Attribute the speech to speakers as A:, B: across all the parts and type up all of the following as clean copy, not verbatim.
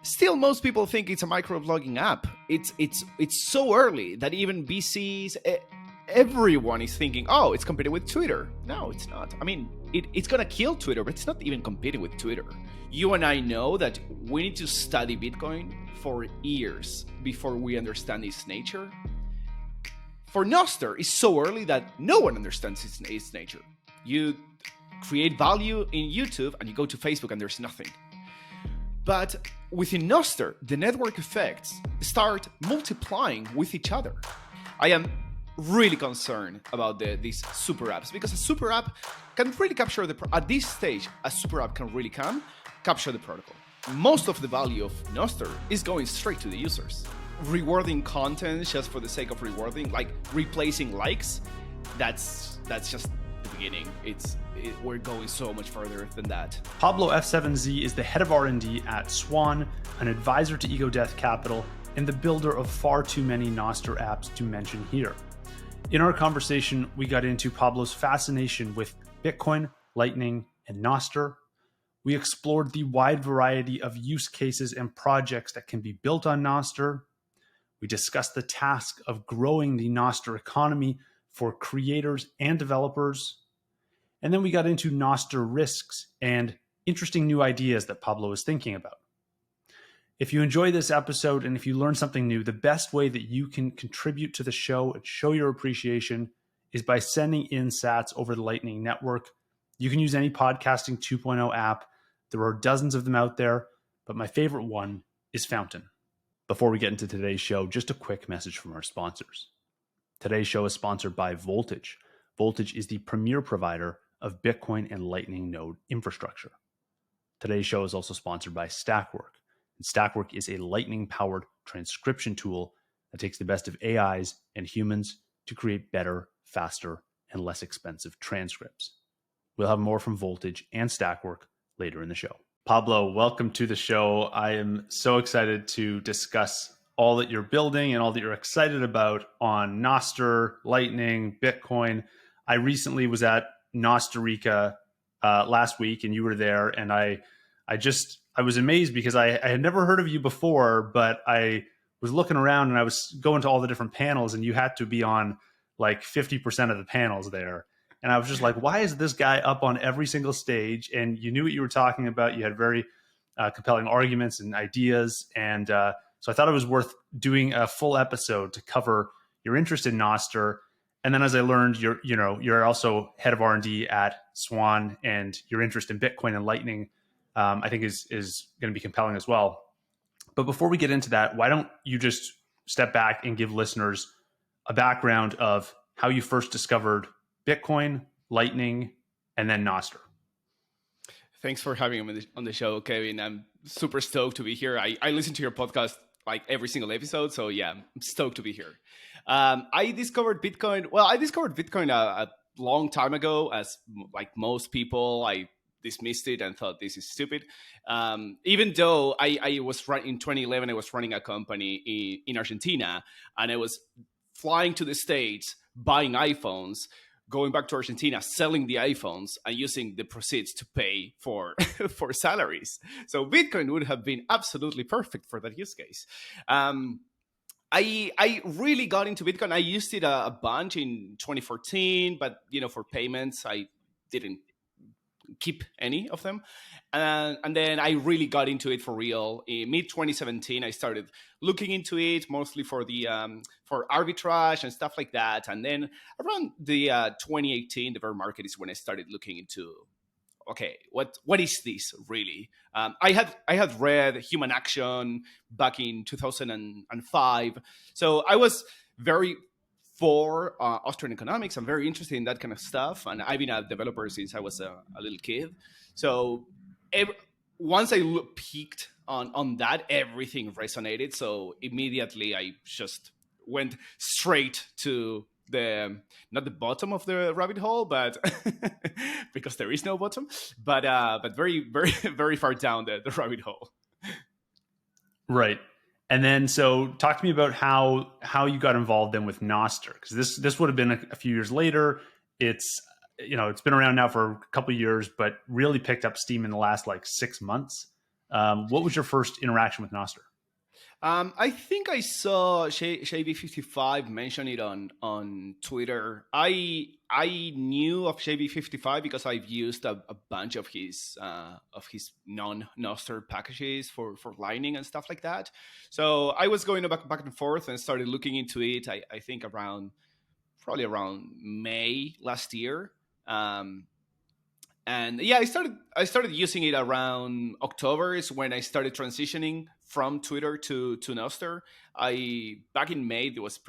A: Still, most people think it's a microblogging app. It's so early that even VCs, everyone is thinking, oh, it's competing with Twitter. No, it's not. I mean, it's gonna kill Twitter, but it's not even competing with Twitter. You and I know that we need to study Bitcoin for years before we understand its nature. For Nostr, it's so early that no one understands its nature. You create value in YouTube and you go to Facebook and there's nothing. But within Nostr, the network effects start multiplying with each other. I am really concerned about these super apps, because a super app can really capture at this stage, a super app can really capture the protocol. Most of the value of Nostr is going straight to the users. Rewarding content just for the sake of rewarding, like replacing likes, that's just the beginning. We're going so much further than that.
B: Pablo F7Z is the head of R&D at Swan, an advisor to Ego Death Capital, and the builder of far too many Nostr apps to mention here. In our conversation, we got into Pablo's fascination with Bitcoin, Lightning, and Nostr. We explored the wide variety of use cases and projects that can be built on Nostr. We discussed the task of growing the Nostr economy for creators and developers. And then we got into Nostr risks and interesting new ideas that Pablo is thinking about. If you enjoy this episode and if you learn something new, the best way that you can contribute to the show and show your appreciation is by sending in sats over the Lightning Network. You can use any Podcasting 2.0 app. There are dozens of them out there, but my favorite one is Fountain. Before we get into today's show, just a quick message from our sponsors. Today's show is sponsored by Voltage. Voltage is the premier provider of Bitcoin and Lightning node infrastructure. Today's show is also sponsored by Stackwork. And Stackwork is a Lightning-powered transcription tool that takes the best of AIs and humans to create better, faster, and less expensive transcripts. We'll have more from Voltage and Stackwork later in the show. Pablo, welcome to the show. I am so excited to discuss all that you're building and all that you're excited about on Nostr, Lightning, Bitcoin. I recently was at Nostrica last week, and you were there, and I was amazed because I had never heard of you before, but I was looking around and I was going to all the different panels, and you had to be on like 50% of the panels there. And I was just like, why is this guy up on every single stage? And you knew what you were talking about. You had very compelling arguments and ideas. And so I thought it was worth doing a full episode to cover your interest in Nostr. And then as I learned, you're also head of R&D at Swan, and your interest in Bitcoin and Lightning, I think is going to be compelling as well. But before we get into that, why don't you just step back and give listeners a background of how you first discovered Bitcoin, Lightning, and then Nostr.
A: Thanks for having me on the show, Kevin. I'm super stoked to be here. I listen to your podcast like every single episode, so yeah, I'm stoked to be here. I discovered Bitcoin a long time ago. As like most people, I dismissed it and thought this is stupid. Even though I was in 2011, I was running a company in Argentina, and I was flying to the States, buying iPhones, going back to Argentina, selling the iPhones, and using the proceeds to pay for for salaries. So Bitcoin would have been absolutely perfect for that use case. I really got into Bitcoin. I used it a bunch in 2014, but for payments, I didn't keep any of them. And then I really got into it for real. In mid-2017, I started looking into it, mostly for the for arbitrage and stuff like that. And then around the 2018, the bear market is when I started looking into, okay, what is this really? I had read Human Action back in 2005. So I was very for Austrian economics. I'm very interested in that kind of stuff. And I've been a developer since I was a little kid. So once I peaked on that, everything resonated. So immediately I just went straight to not the bottom of the rabbit hole, but because there is no bottom, but very, very, very far down the rabbit hole.
B: Right. And then, so talk to me about how you got involved then with Nostr, because this would have been a few years later. It's been around now for a couple of years, but really picked up steam in the last like 6 months. What was your first interaction with Nostr?
A: I think I saw JB55 mention it on Twitter. I knew of JB55 because I've used a bunch of his non-Nostr packages for Lightning and stuff like that. So I was going back and forth and started looking into it. I think probably around May last year. And yeah, I started using it around October is when I started transitioning from Twitter to Nostr. I Back in May there was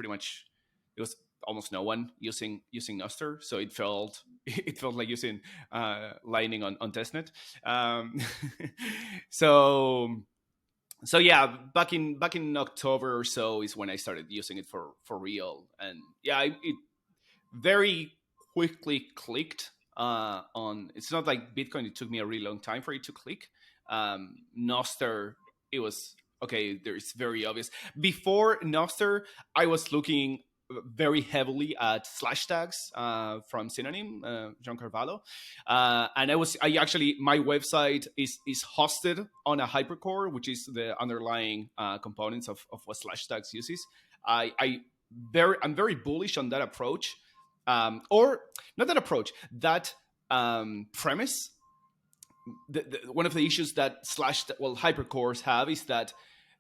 A: almost no one using Nostr, so it felt it felt like using Lightning on testnet. Um, so so yeah, back in October or so is when I started using it for real, and yeah, it very quickly clicked on. It's not like Bitcoin. It took me a really long time for it to click. Nostr, it was okay. It's very obvious. Before Nostr, I was looking very heavily at slash tags from Synonym, John Carvalho, and I actually my website is hosted on a hypercore, which is the underlying components of what slash tags uses. I'm very bullish on that approach, or not that approach, that premise. One of the issues that hypercores have is that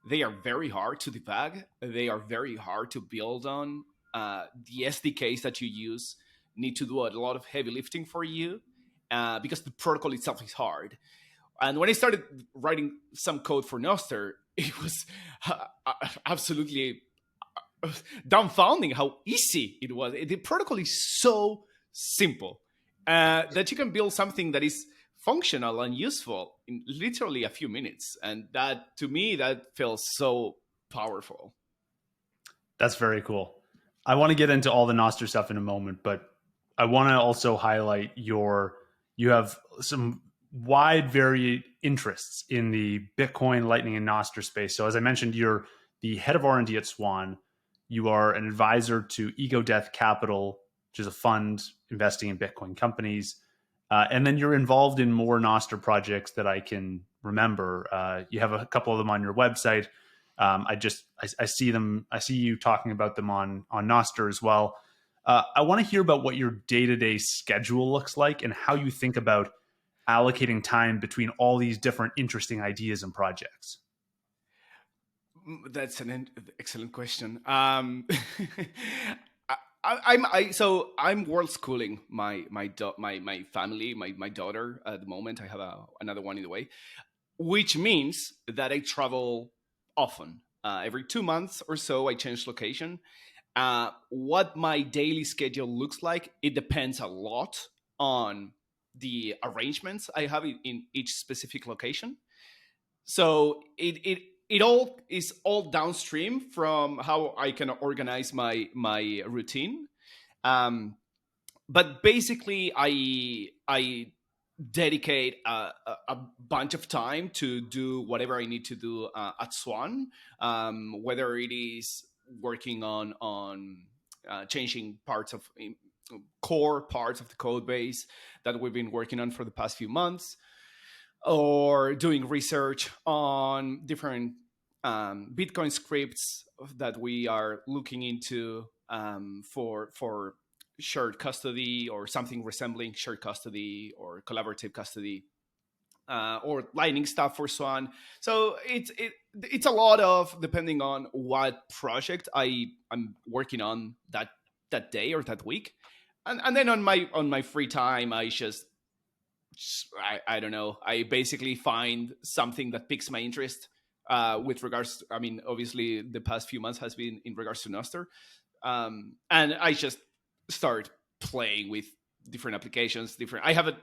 A: they are very hard to debug. They are very hard to build on. The SDKs that you use need to do a lot of heavy lifting for you because the protocol itself is hard. And when I started writing some code for Nostr, it was absolutely dumbfounding how easy it was. The protocol is so simple that you can build something that is functional and useful in literally a few minutes. And that, to me, that feels so powerful.
B: That's very cool. I want to get into all the Nostr stuff in a moment, but I want to also highlight you have some wide varied interests in the Bitcoin, Lightning, and Nostr space. So as I mentioned, you're the head of R&D at Swan. You are an advisor to Ego Death Capital, which is a fund investing in Bitcoin companies. And then you're involved in more Nostr projects that I can remember. You have a couple of them on your website. I see them. I see you talking about them on Nostr as well. I want to hear about what your day-to-day schedule looks like and how you think about allocating time between all these different interesting ideas and projects.
A: That's an excellent question. I'm world schooling my family, my daughter at the moment. I have another one in the way, which means that I travel often. Every 2 months or so, I change location. What my daily schedule looks like, it depends a lot on the arrangements I have in each specific location. So it all is all downstream from how I can organize my routine. Um, but basically, I dedicate a bunch of time to do whatever I need to do at Swan, whether it is working on changing parts of core parts of the code base that we've been working on for the past few months, or doing research on different Bitcoin scripts that we are looking into for shared custody or something resembling shared custody or collaborative custody, or Lightning stuff for Swan. So it's a lot of depending on what project I'm working on that day or that week, and then on my free time I don't know. I basically find something that piques my interest with regards to, I mean, obviously the past few months has been in regards to Nostr. And I just start playing with different applications, I have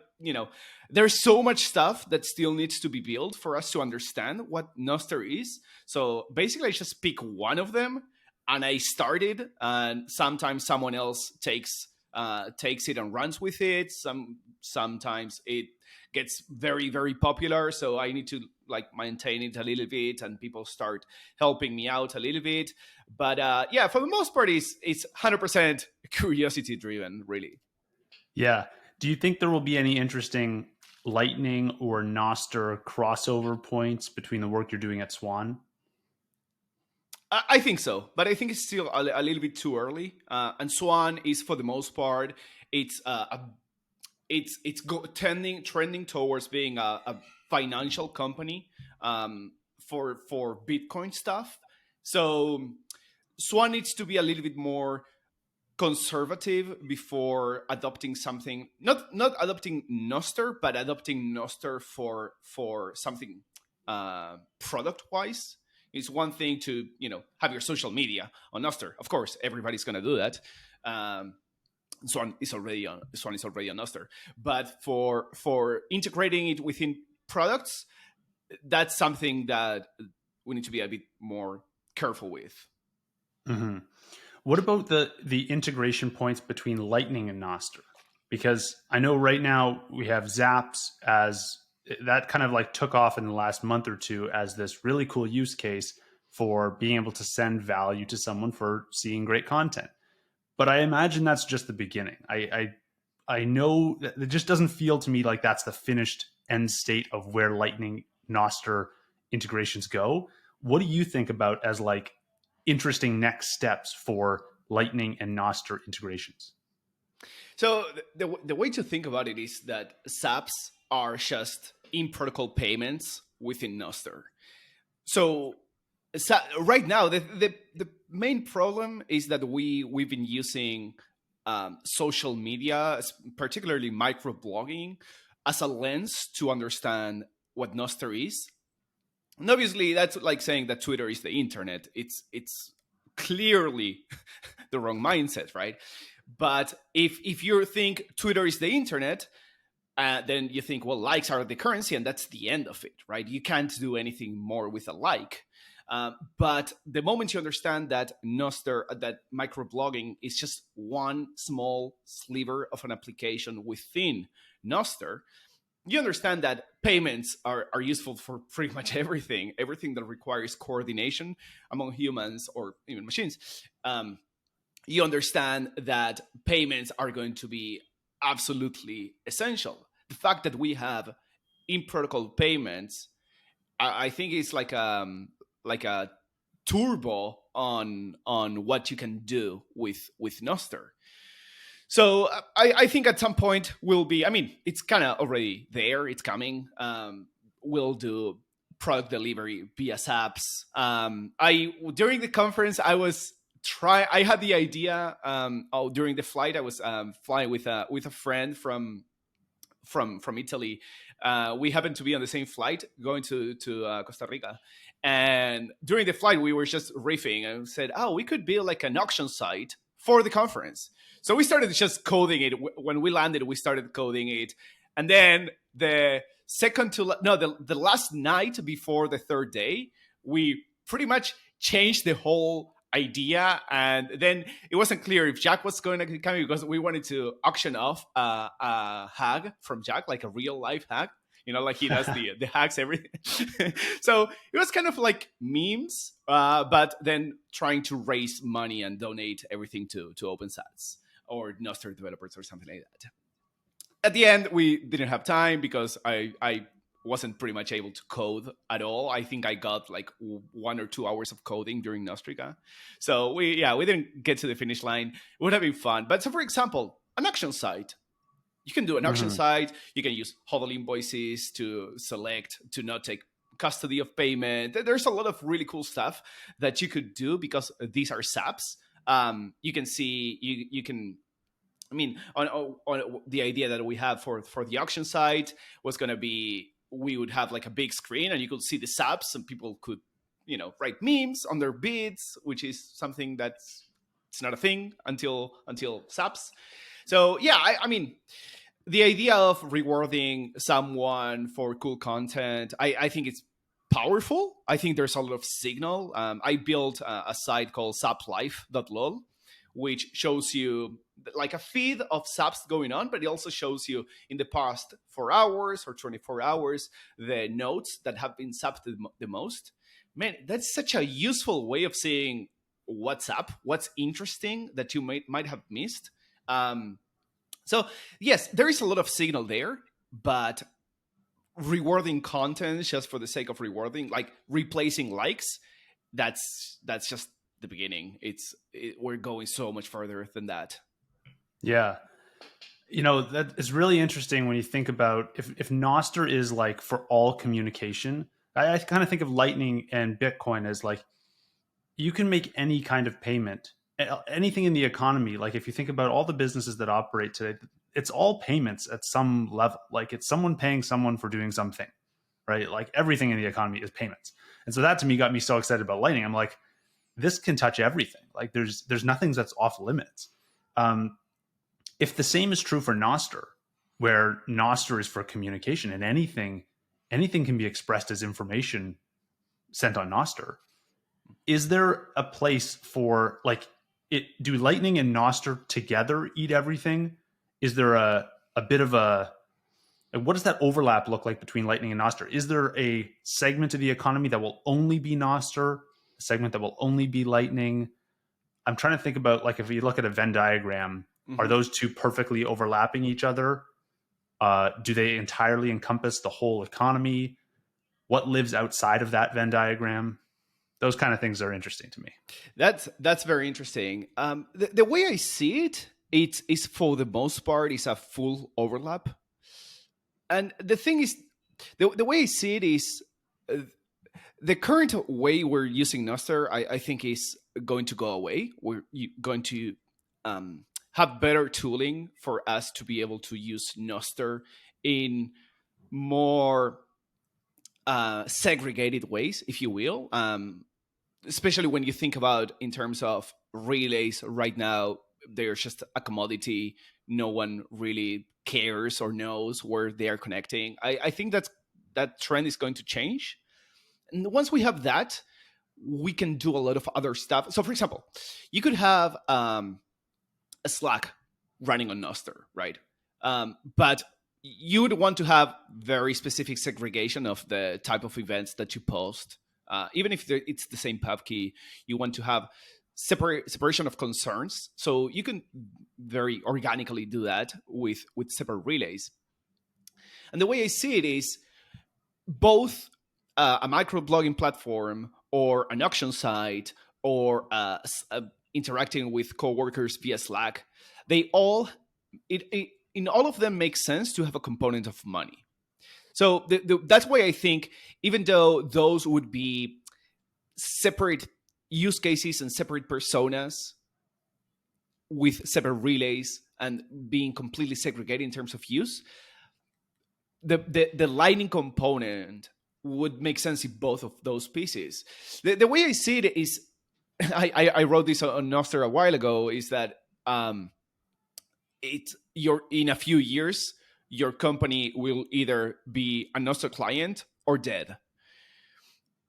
A: there's so much stuff that still needs to be built for us to understand what Nostr is. So basically I just pick one of them and I started, and sometimes someone else takes it and runs with it. Sometimes it gets very, very popular, so I need to maintain it a little bit, and people start helping me out a little bit. But yeah, for the most part, it's 100% curiosity driven, really.
B: Yeah. Do you think there will be any interesting Lightning or Nostr crossover points between the work you're doing at Swan?
A: I think so, but I think it's still a little bit too early. And Swan is, for the most part, it's tending trending towards being a financial company for Bitcoin stuff. So Swan needs to be a little bit more conservative before adopting something, not adopting Nostr, but adopting Nostr for something product wise. It's one thing to have your social media on Nostr. Of course, everybody's going to do that. Swan is already on Nostr, but for integrating it within products, that's something that we need to be a bit more careful with.
B: Mm-hmm. What about the integration points between Lightning and Nostr? Because I know right now we have Zaps as that kind of like took off in the last month or two as this really cool use case for being able to send value to someone for seeing great content. But I imagine that's just the beginning. I know that it just doesn't feel to me like that's the finished end state of where Lightning Nostr integrations go. What do you think about as like interesting next steps for Lightning and Nostr integrations?
A: So the way to think about it is that SAPs are just in protocol payments within Nostr. So right now, the main problem is that we've been using social media, particularly microblogging, as a lens to understand what Nostr is. And obviously, that's like saying that Twitter is the internet. It's clearly the wrong mindset, right? But if you think Twitter is the internet, then you think, well, likes are the currency, and that's the end of it, right? You can't do anything more with a like. But the moment you understand that Nostr, that microblogging is just one small sliver of an application within Nostr, you understand that payments are useful for pretty much everything that requires coordination among humans or even machines. You understand that payments are going to be absolutely essential. The fact that we have in protocol payments, I think it's like a turbo on what you can do with Nostr. So I think at some point we'll be. I mean, it's kind of already there. It's coming. We'll do product delivery via SAPs. I during the conference I had the idea. During the flight, I was flying with a friend from Italy. We happened to be on the same flight going to Costa Rica, and during the flight we were just riffing and said, "Oh, we could build like an auction site for the conference." So we started just coding it. When we landed, we started coding it, and then the last night before the third day, we pretty much changed the whole idea, and then it wasn't clear if Jack was going to be coming because we wanted to auction off a hag from Jack, like a real life hag, like he does the hags, everything. So it was kind of like memes, but then trying to raise money and donate everything to OpenSats or Nostr developers or something like that. At the end, we didn't have time because I wasn't pretty much able to code at all. I think I got like 1 or 2 hours of coding during Nostrica. So we didn't get to the finish line. It would have been fun. But so for example, an auction site. You can do an auction site. You can use HODL invoices to select, to not take custody of payment. There's a lot of really cool stuff that you could do because these are SAPs. You can see, you can, I mean, on the idea that we have for the auction site was going to be, we would have like a big screen and you could see the SAPs and people could, write memes on their bids, which is something that's it's not a thing until SAPs. So yeah, I mean, the idea of rewarding someone for cool content, I think it's powerful. I think there's a lot of signal. I built a site called saplife.lol, which shows you like a feed of SAPs going on, but it also shows you in the past 4 hours or 24 hours, the nodes that have been SAPed the most. Man, that's such a useful way of seeing what's up, what's interesting that you might have missed. So yes, there is a lot of signal there, but rewarding content just for the sake of rewarding, like replacing likes, that's just the beginning. We're going so much further than that.
B: Yeah. That is really interesting when you think about if Nostr is like for all communication. I kind of think of Lightning and Bitcoin as like you can make any kind of payment, anything in the economy. Like if you think about all the businesses that operate today, it's all payments at some level. Like it's someone paying someone for doing something, right? Like everything in the economy is payments. And so that to me got me so excited about Lightning. I'm like, this can touch everything. Like there's nothing that's off limits. If the same is true for Nostr, where Nostr is for communication and anything can be expressed as information sent on Nostr, is there a place for like it? Do Lightning and Nostr together eat everything? Is there a bit of a what does that overlap look like between Lightning and Nostr? Is there a segment of the economy that will only be Nostr, a segment that will only be Lightning? I'm trying to think about like if you look at a Venn diagram, are those two perfectly overlapping each other? Do they entirely encompass the whole economy? What lives outside of that Venn diagram? Those kind of things are interesting to me.
A: That's very interesting. The way I see it, it's for the most part is a full overlap. And the thing is, the way I see it is the current way we're using Nostr, I think, is going to go away. We're going to have better tooling for us to be able to use Nostr in more segregated ways, if you will. Especially when you think about in terms of relays right now, they're just a commodity. No one really cares or knows where they are connecting. I think that trend is going to change. And once we have that, we can do a lot of other stuff. So for example, you could have a Slack running on Nostr, right? But you would want to have very specific segregation of the type of events that you post. Even if it's the same pub key, you want to have separation of concerns. So you can very organically do that with separate relays. And the way I see it is both a microblogging platform or an auction site or interacting with coworkers via Slack, they all, in all of them make sense to have a component of money. So that's why I think, even though those would be separate use cases and separate personas with separate relays and being completely segregated in terms of use, the Lightning component would make sense in both of those pieces. The way I see it is, I wrote this on Nostr a while ago, is that you're in a few years, your company will either be a Nostr client or dead.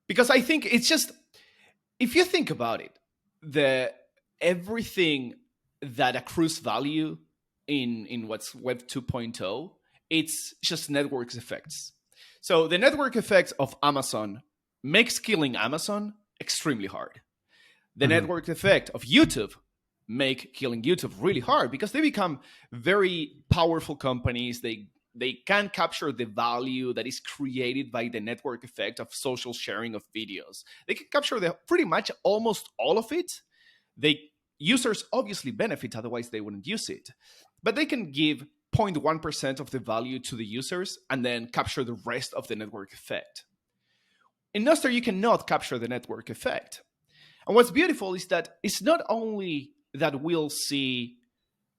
A: Because I think it's just, if you think about it, everything that accrues value in what's Web 2.0, it's just network effects. So the network effects of Amazon makes killing Amazon extremely hard. The network effect of YouTube make killing YouTube really hard because they become very powerful companies. They can capture the value that is created by the network effect of social sharing of videos. They can capture pretty much almost all of it. Users obviously benefit, otherwise they wouldn't use it. But they can give 0.1% of the value to the users and then capture the rest of the network effect. In Nostr, you cannot capture the network effect. And what's beautiful is that it's not only that we'll see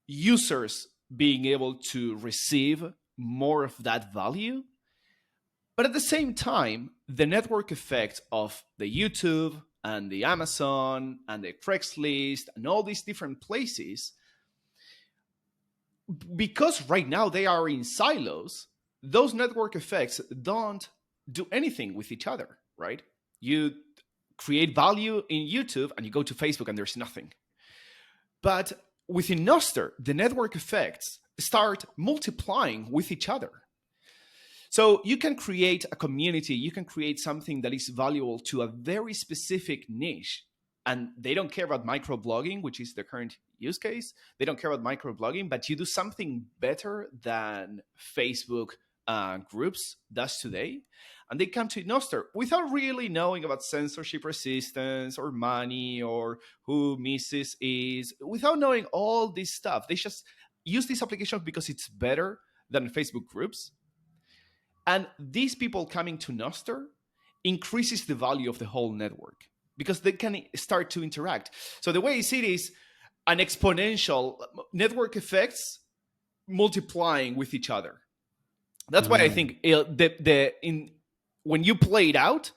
A: users being able to receive more of that value, but at the same time, the network effect of the YouTube and the Amazon and the Craigslist and all these different places, because right now they are in silos, those network effects don't do anything with each other, right? You create value in YouTube and you go to Facebook and there's nothing. But within Nostr, the network effects start multiplying with each other. So you can create a community, you can create something that is valuable to a very specific niche. And they don't care about microblogging, which is the current use case. They don't care about microblogging, but you do something better than Facebook groups does today, and they come to Nostr without really knowing about censorship resistance or money or who Mrs. is, without knowing all this stuff. They just use this application because it's better than Facebook groups. And these people coming to Nostr increases the value of the whole network because they can start to interact. So the way I see it is an exponential network effects multiplying with each other. That's why I think when you play it out,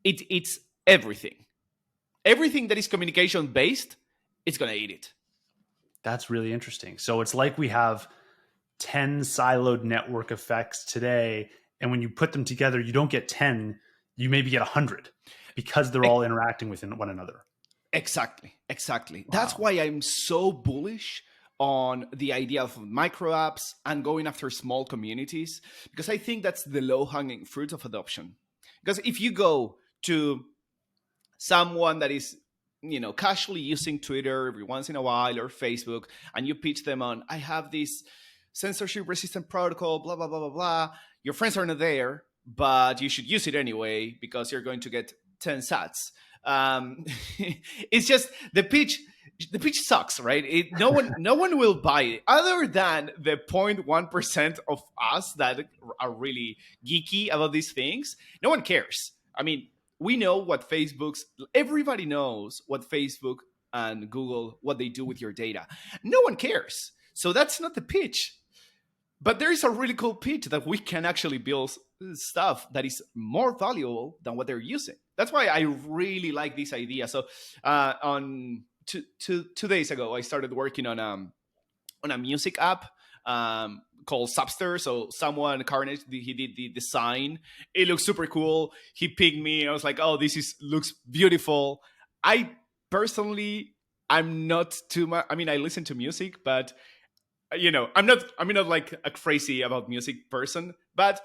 A: it's everything. Everything that is communication based, it's gonna eat it.
B: That's really interesting. So it's like we have 10 siloed network effects today, and when you put them together, you don't get 10, you maybe get 100 because they're all interacting with one another.
A: Exactly.
B: Wow.
A: That's why I'm so bullish on the idea of micro apps and going after small communities, because I think that's the low-hanging fruit of adoption. Because if you go to someone that is, casually using Twitter every once in a while or Facebook, and you pitch them on, I have this censorship-resistant protocol, blah, blah, blah, blah, blah. Your friends are not there, but you should use it anyway because you're going to get 10 sats. It's just the pitch sucks, right? No one will buy it other than the 0.1% of us that are really geeky about these things. No one cares. I mean, we know what everybody knows what Facebook and Google, what they do with your data. No one cares. So that's not the pitch. But there is a really cool pitch that we can actually build stuff that is more valuable than what they're using. That's why I really like this idea. So on 2 days ago, I started working on a music app called Subster. So someone, Carnage, he did the design. It looks super cool. He picked me. I was like, oh, looks beautiful. I personally, I'm not too much. I mean, I listen to music, but I'm not like a crazy about music person, but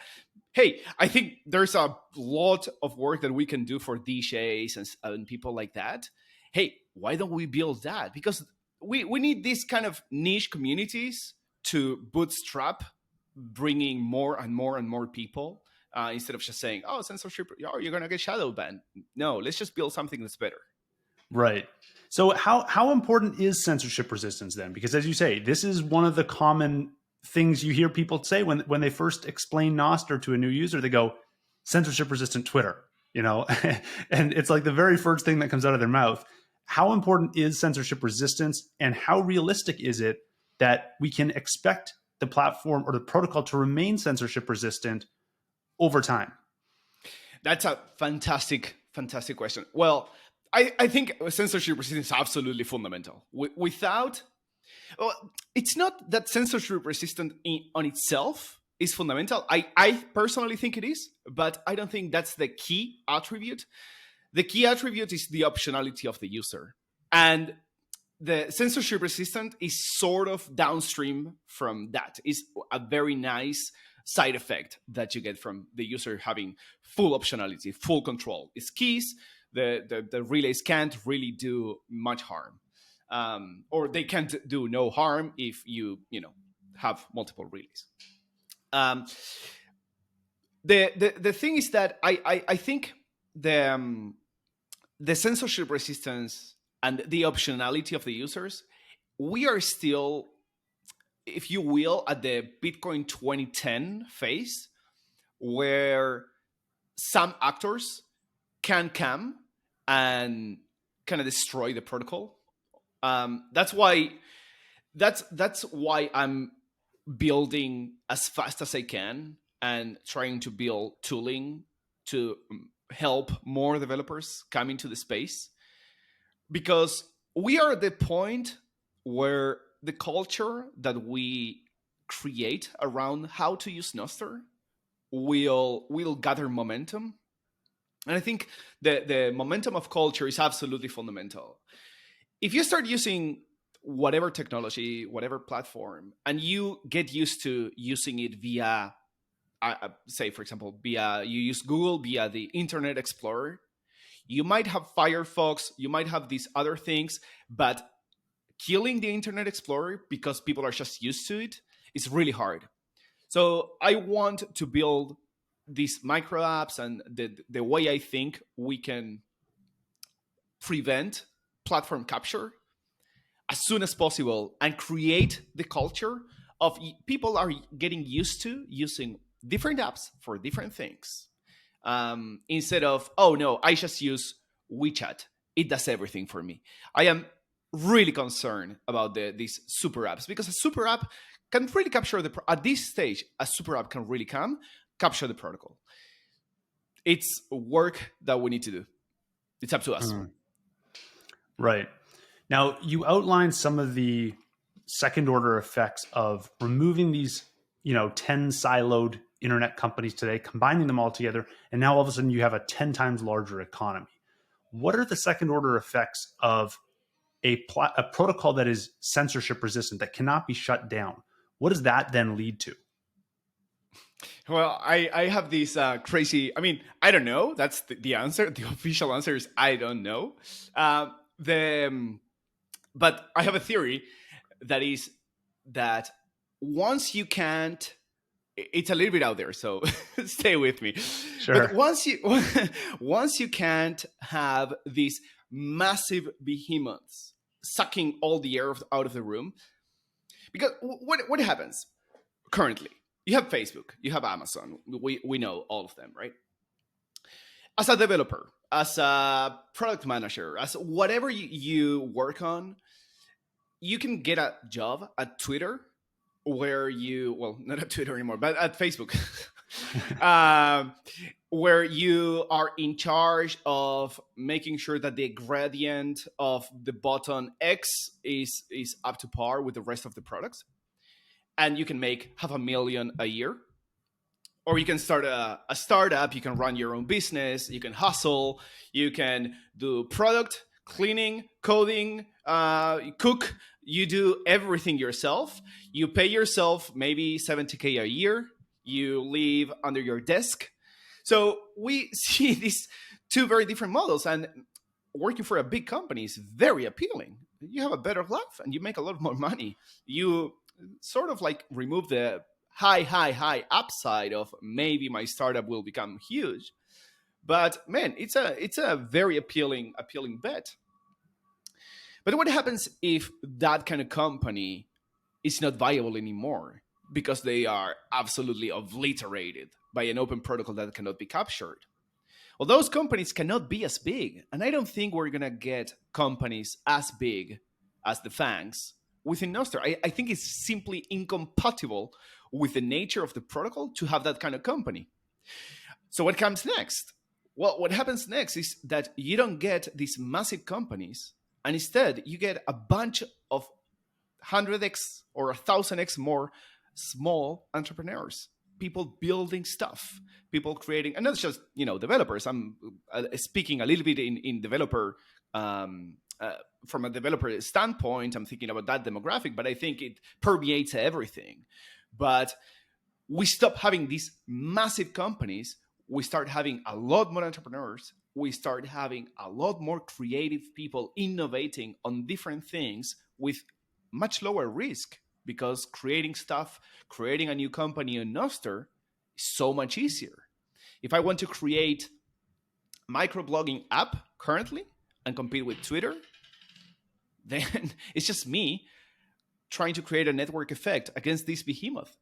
A: hey, I think there's a lot of work that we can do for DJs and people like that. Hey, why don't we build that? Because we need these kind of niche communities to bootstrap, bringing more and more and more people instead of just saying, oh, censorship, you're going to get shadow banned. No, let's just build something that's better.
B: Right. So how important is censorship resistance then? Because as you say, this is one of the common things you hear people say when they first explain Nostr to a new user. They go, censorship resistant Twitter, and it's like the very first thing that comes out of their mouth. How important is censorship resistance, and how realistic is it that we can expect the platform or the protocol to remain censorship resistant over time?
A: That's a fantastic question. Well, I think censorship resistance is absolutely fundamental. It's not that censorship resistant on itself is fundamental. I personally think it is, but I don't think that's the key attribute. The key attribute is the optionality of the user. And the censorship resistant is sort of downstream from that. It's a very nice side effect that you get from the user having full optionality, full control. It's keys. The relays can't really do much harm, or they can't do no harm if you have multiple relays. The thing is that I think the censorship resistance and the optionality of the users, we are still, if you will, at the Bitcoin 2010 phase, where some actors can come and kind of destroy the protocol. That's why I'm building as fast as I can and trying to build tooling to help more developers come into the space, because we are at the point where the culture that we create around how to use Nostr will gather momentum. And I think the momentum of culture is absolutely fundamental. If you start using whatever technology, whatever platform, and you get used to using it via, say, for example, you use Google via the Internet Explorer, you might have Firefox, you might have these other things, but killing the Internet Explorer because people are just used to it is really hard. So I want to build these micro apps, and the way I think we can prevent platform capture as soon as possible and create the culture of people are getting used to using different apps for different things, instead of, oh no, I just use WeChat, it does everything for me. I am really concerned about these super apps, because a super app can really capture at this stage, a super app can really capture the protocol. It's work that we need to do. It's up to us.
B: Right. Now, you outlined some of the second order effects of removing these, 10 siloed internet companies today, combining them all together, and now all of a sudden you have a 10 times larger economy. What are the second order effects of a protocol that is censorship resistant, that cannot be shut down? What does that then lead to?
A: Well, I have these crazy. I mean, I don't know. That's the answer. The official answer is I don't know. But I have a theory that is that once you can't, it's a little bit out there, so stay with me.
B: Sure.
A: But once you can't have these massive behemoths sucking all the air out of the room, because what happens currently? You have Facebook, you have Amazon. We know all of them, right? As a developer, as a product manager, as whatever you work on, you can get a job at Twitter, where not at Twitter anymore, but at Facebook, where you are in charge of making sure that the gradient of the button X is up to par with the rest of the products. And you can make $500,000 a year. Or you can start a startup, you can run your own business, you can hustle, you can do product, cleaning, coding, cook. You do everything yourself. You pay yourself maybe $70K a year. You live under your desk. So we see these two very different models, and working for a big company is very appealing. You have a better life and you make a lot more money. You sort of like remove the high upside of maybe my startup will become huge. But man, it's a very appealing bet. But what happens if that kind of company is not viable anymore because they are absolutely obliterated by an open protocol that cannot be captured? Well, those companies cannot be as big. And I don't think we're going to get companies as big as the FANGs within Nostr. I think it's simply incompatible with the nature of the protocol to have that kind of company. So what comes next? Well, what happens next is that you don't get these massive companies, and instead you get a bunch of 100x or 1,000x more small entrepreneurs, people building stuff, people creating, and not just developers. I'm speaking a little bit in developer from a developer standpoint. I'm thinking about that demographic, but I think it permeates everything. But we stop having these massive companies. We start having a lot more entrepreneurs. We start having a lot more creative people innovating on different things with much lower risk, because creating a new company on Nostr is so much easier. If I want to create a microblogging app currently and compete with Twitter, then it's just me trying to create a network effect against this behemoth.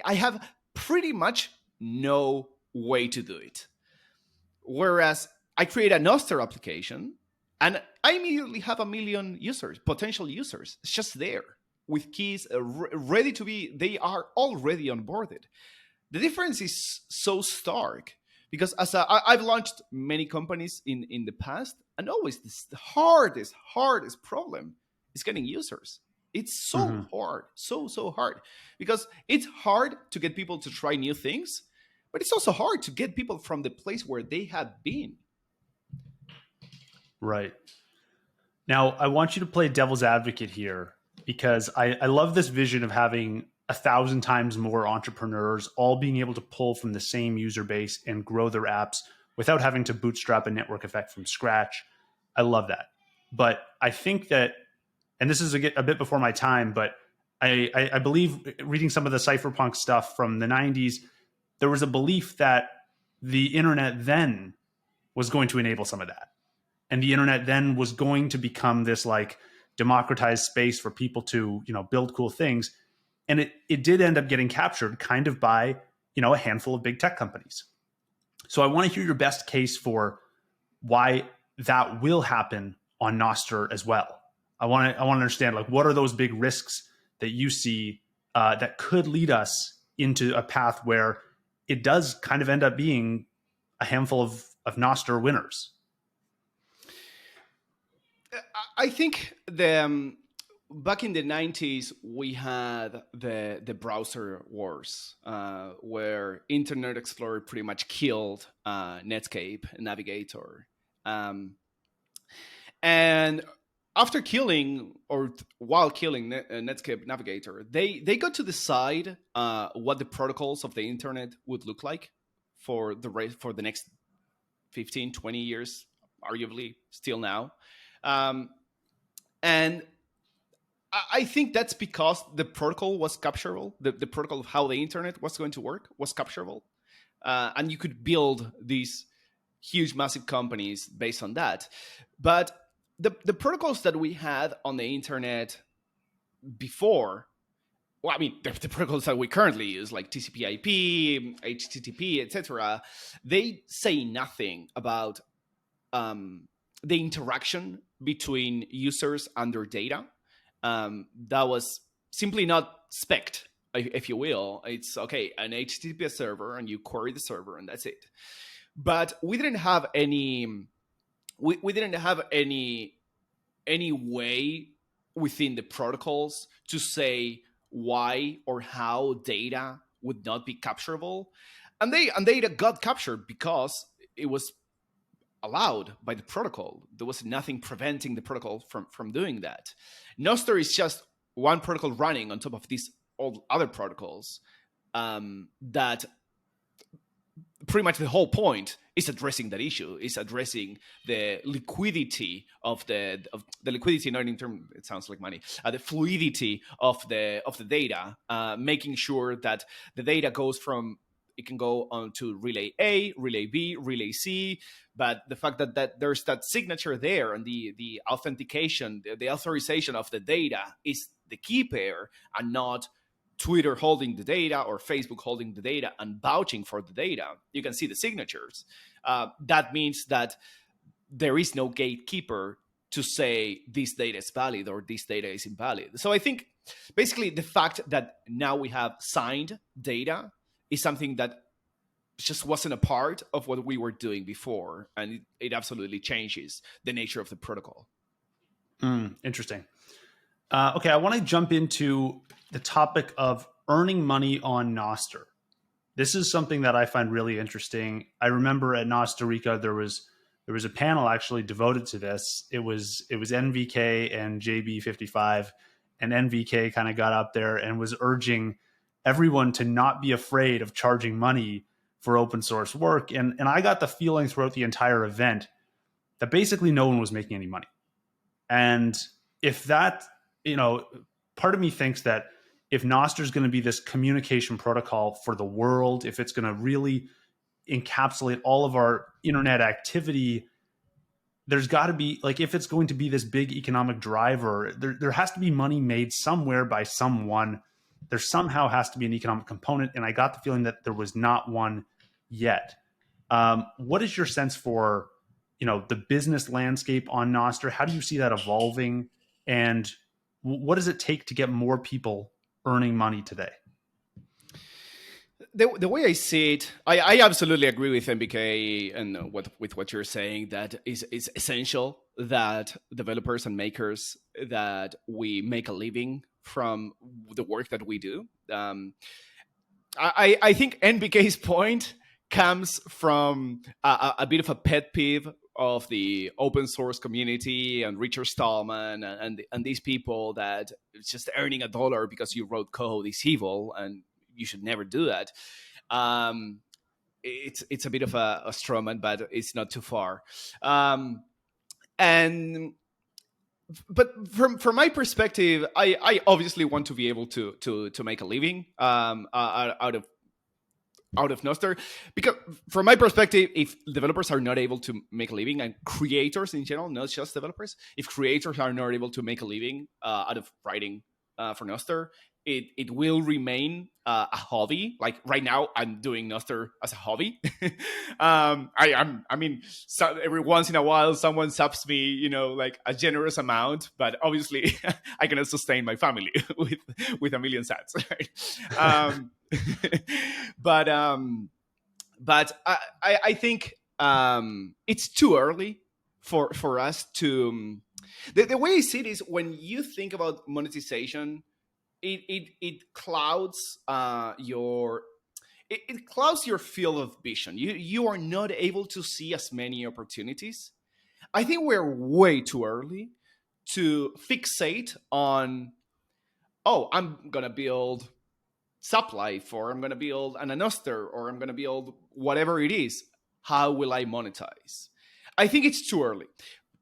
A: I have pretty much no way to do it. Whereas I create a Nostr application and I immediately have 1 million users, potential users. It's just there with keys ready to be, they are already onboarded. The difference is so stark because I've launched many companies in the past, and always the hardest problem is getting users. It's so hard, so hard, because it's hard to get people to try new things, but it's also hard to get people from the place where they have been.
B: Right. Now, I want you to play devil's advocate here, because I love this vision of having 1,000 times more entrepreneurs all being able to pull from the same user base and grow their apps without having to bootstrap a network effect from scratch. I love that. But I think that, and this is a bit before my time, but I believe reading some of the cypherpunk stuff from the 90s, there was a belief that the internet then was going to enable some of that. And the internet then was going to become this like democratized space for people to, build cool things. And it did end up getting captured kind of by, a handful of big tech companies. So I want to hear your best case for why that will happen on Nostr as well. I want to understand, like, what are those big risks that you see that could lead us into a path where it does kind of end up being a handful of Nostr winners.
A: I think back in the 90s we had the browser wars, where Internet Explorer pretty much killed Netscape Navigator, and after killing or while killing Netscape Navigator, they got to decide what the protocols of the internet would look like for the next 15, 20 years, arguably still now. And I think that's because the protocol was capturable. The protocol of how the internet was going to work was capturable. And you could build these huge, massive companies based on that. But the protocols that we had on the internet before, well, I mean, the protocols that we currently use, like TCP/IP, HTTP, etc., they say nothing about the interaction between users and their data. That was simply not spec'd, if you will. It's okay, an HTTP server, and you query the server, and that's it. But we didn't have any. We didn't have any way within the protocols to say why or how data would not be capturable, and data got captured because it was allowed by the protocol. There was nothing preventing the protocol from doing that. Nostr is just one protocol running on top of these all other protocols, that pretty much the whole point is addressing that issue, is addressing the liquidity of the liquidity, not in terms, it sounds like money, the fluidity of the data, making sure that the data goes from, it can go on to relay A, relay B, relay C, but the fact that there's that signature there, and the authentication, the authorization of the data is the key pair, and not Twitter holding the data or Facebook holding the data and vouching for the data. You can see the signatures. That means that there is no gatekeeper to say this data is valid or this data is invalid. So I think basically the fact that now we have signed data is something that just wasn't a part of what we were doing before, and it absolutely changes the nature of the protocol.
B: Interesting. Okay, I want to jump into the topic of earning money on Nostr. This is something that I find really interesting. I remember at Nostrica there was a panel actually devoted to this. It was NVK and JB55, and NVK kind of got up there and was urging everyone to not be afraid of charging money for open source work. And I got the feeling throughout the entire event that basically no one was making any money. And if that, part of me thinks that if Nostr is going to be this communication protocol for the world, if it's going to really encapsulate all of our internet activity, there's got to be, like, if it's going to be this big economic driver, there has to be money made somewhere by someone. There somehow has to be an economic component, and I got the feeling that there was not one yet. What is your sense for, the business landscape on Nostr? How do you see that evolving, and what does it take to get more people earning money today?
A: The way I see it, I absolutely agree with MBK and with what you're saying, that is essential that developers and makers, that we make a living from the work that we do. I think NBK's point comes from a bit of a pet peeve of the open source community and Richard Stallman and these people, that it's just earning $1 because you wrote code is evil, and you should never do that. It's a bit of a straw man, but it's not too far. And but from my perspective, I obviously want to be able to make a living out of Nostr, because from my perspective, if developers are not able to make a living, and creators in general, not just developers, if creators are not able to make a living out of writing for Nostr, it will remain a hobby. Like right now, I'm doing Nostr as a hobby. I mean, so every once in a while, someone subs me, like a generous amount, but obviously, I cannot sustain my family with a million sats, right? But I think it's too early for us to. The way I see it is, when you think about monetization, it clouds it clouds your field of vision. You are not able to see as many opportunities. I think we're way too early to fixate on, oh, I'm gonna build Suplife, or I'm gonna build an Nostr, or I'm gonna build whatever it is. How will I monetize? I think it's too early.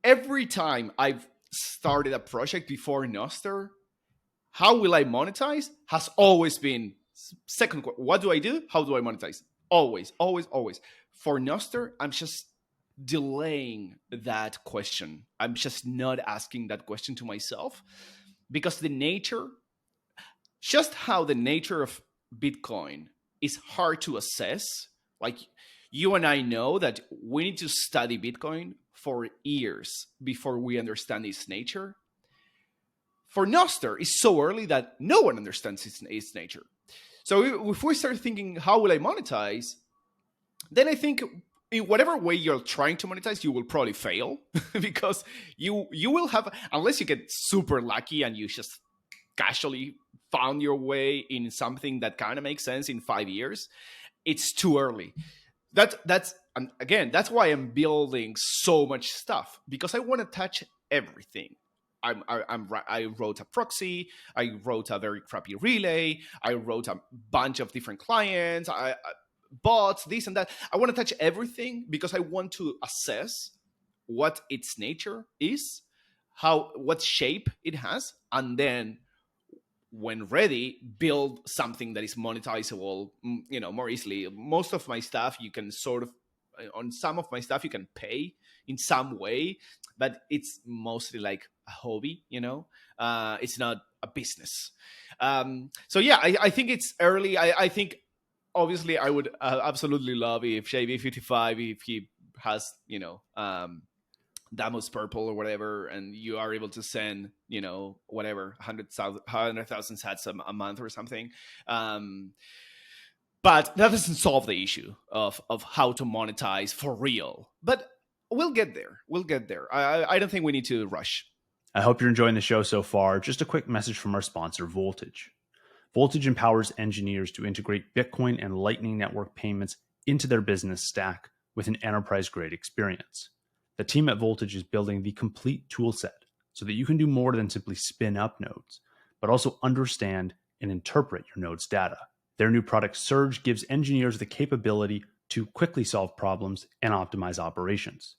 A: Every time I've started a project before Nostr, how will I monetize has always been second. What do I do? How do I monetize? Always, always, always. For Nostr, I'm just delaying that question. I'm just not asking that question to myself, because how the nature of Bitcoin is hard to assess. Like, you and I know that we need to study Bitcoin for years before we understand its nature. For Nostr, it's so early that no one understands its nature. So if we start thinking, how will I monetize? Then I think in whatever way you're trying to monetize, you will probably fail because you will have, unless you get super lucky and you just casually found your way in something that kind of makes sense in 5 years, it's too early. That's and again, that's why I'm building so much stuff, because I want to touch everything. I wrote a proxy. I wrote a very crappy relay. I wrote a bunch of different clients. I bots, this and that. I want to touch everything because I want to assess what its nature is, what shape it has, and then when ready, build something that is monetizable, more easily. Most of my stuff, you can on some of my stuff, you can pay in some way, but it's mostly like a hobby, it's not a business. So yeah, I think it's early. I think obviously I would absolutely love if JB55, if he has, Damos Purple or whatever, and you are able to send, whatever, 100,000 sats a month or something. But that doesn't solve the issue of how to monetize for real. But we'll get there. I don't think we need to rush.
B: I hope you're enjoying the show so far. Just a quick message from our sponsor, Voltage. Voltage empowers engineers to integrate Bitcoin and Lightning Network payments into their business stack with an enterprise-grade experience. The team at Voltage is building the complete toolset so that you can do more than simply spin up nodes, but also understand and interpret your node's data. Their new product, Surge, gives engineers the capability to quickly solve problems and optimize operations.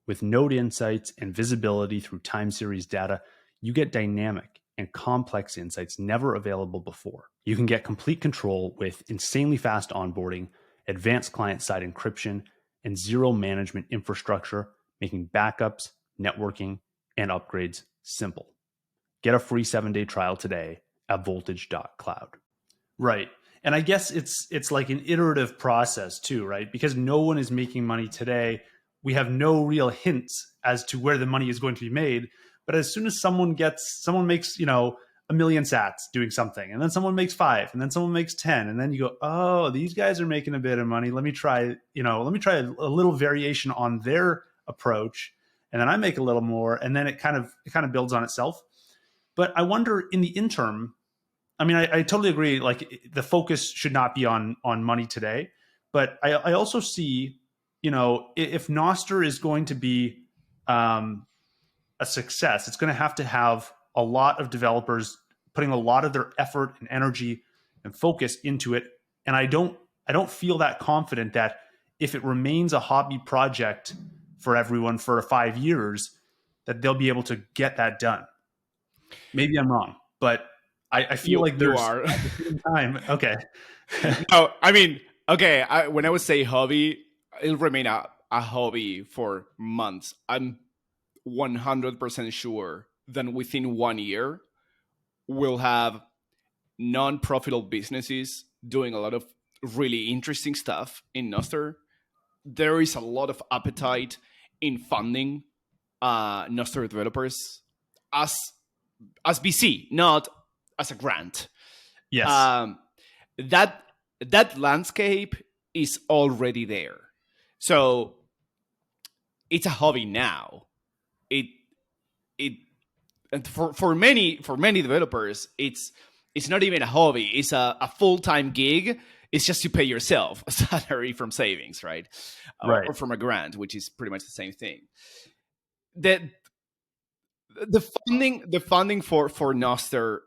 B: With node insights and visibility through time series data, you get dynamic and complex insights never available before. You can get complete control with insanely fast onboarding, advanced client-side encryption, and zero management infrastructure, making backups, networking, and upgrades simple. Get a free 7-day trial today at voltage.cloud. Right. And I guess it's like an iterative process too, right? Because no one is making money today. We have no real hints as to where the money is going to be made. But as soon as someone makes, a million sats doing something, and then someone makes 5, and then someone makes 10, and then you go, oh, these guys are making a bit of money. Let me try a little variation on their approach, and then I make a little more, and then it kind of builds on itself. But I wonder, in the interim, I mean, I totally agree. Like, the focus should not be on money today, but I also see, if Nostr is going to be a success, it's going to have a lot of developers putting a lot of their effort and energy and focus into it. And I don't feel that confident that if it remains a hobby project for everyone for 5 years, that they'll be able to get that done. Maybe I'm wrong, but I feel like
A: You
B: there's
A: are.
B: at the same time. Okay.
A: No, I mean, okay. When I would say hobby, it'll remain a hobby for months. I'm 100% sure that within 1 year, we'll have non-profitable businesses doing a lot of really interesting stuff in Nostr. There is a lot of appetite in funding Nostr developers as VC, not as a grant.
B: Yes.
A: Um, that that landscape is already there. So it's a hobby now. It it and for many developers, it's not even a hobby. It's a full-time gig. It's just to pay yourself a salary from savings, right?
B: Right.
A: Or from a grant, which is pretty much the same thing. The the funding for Nostr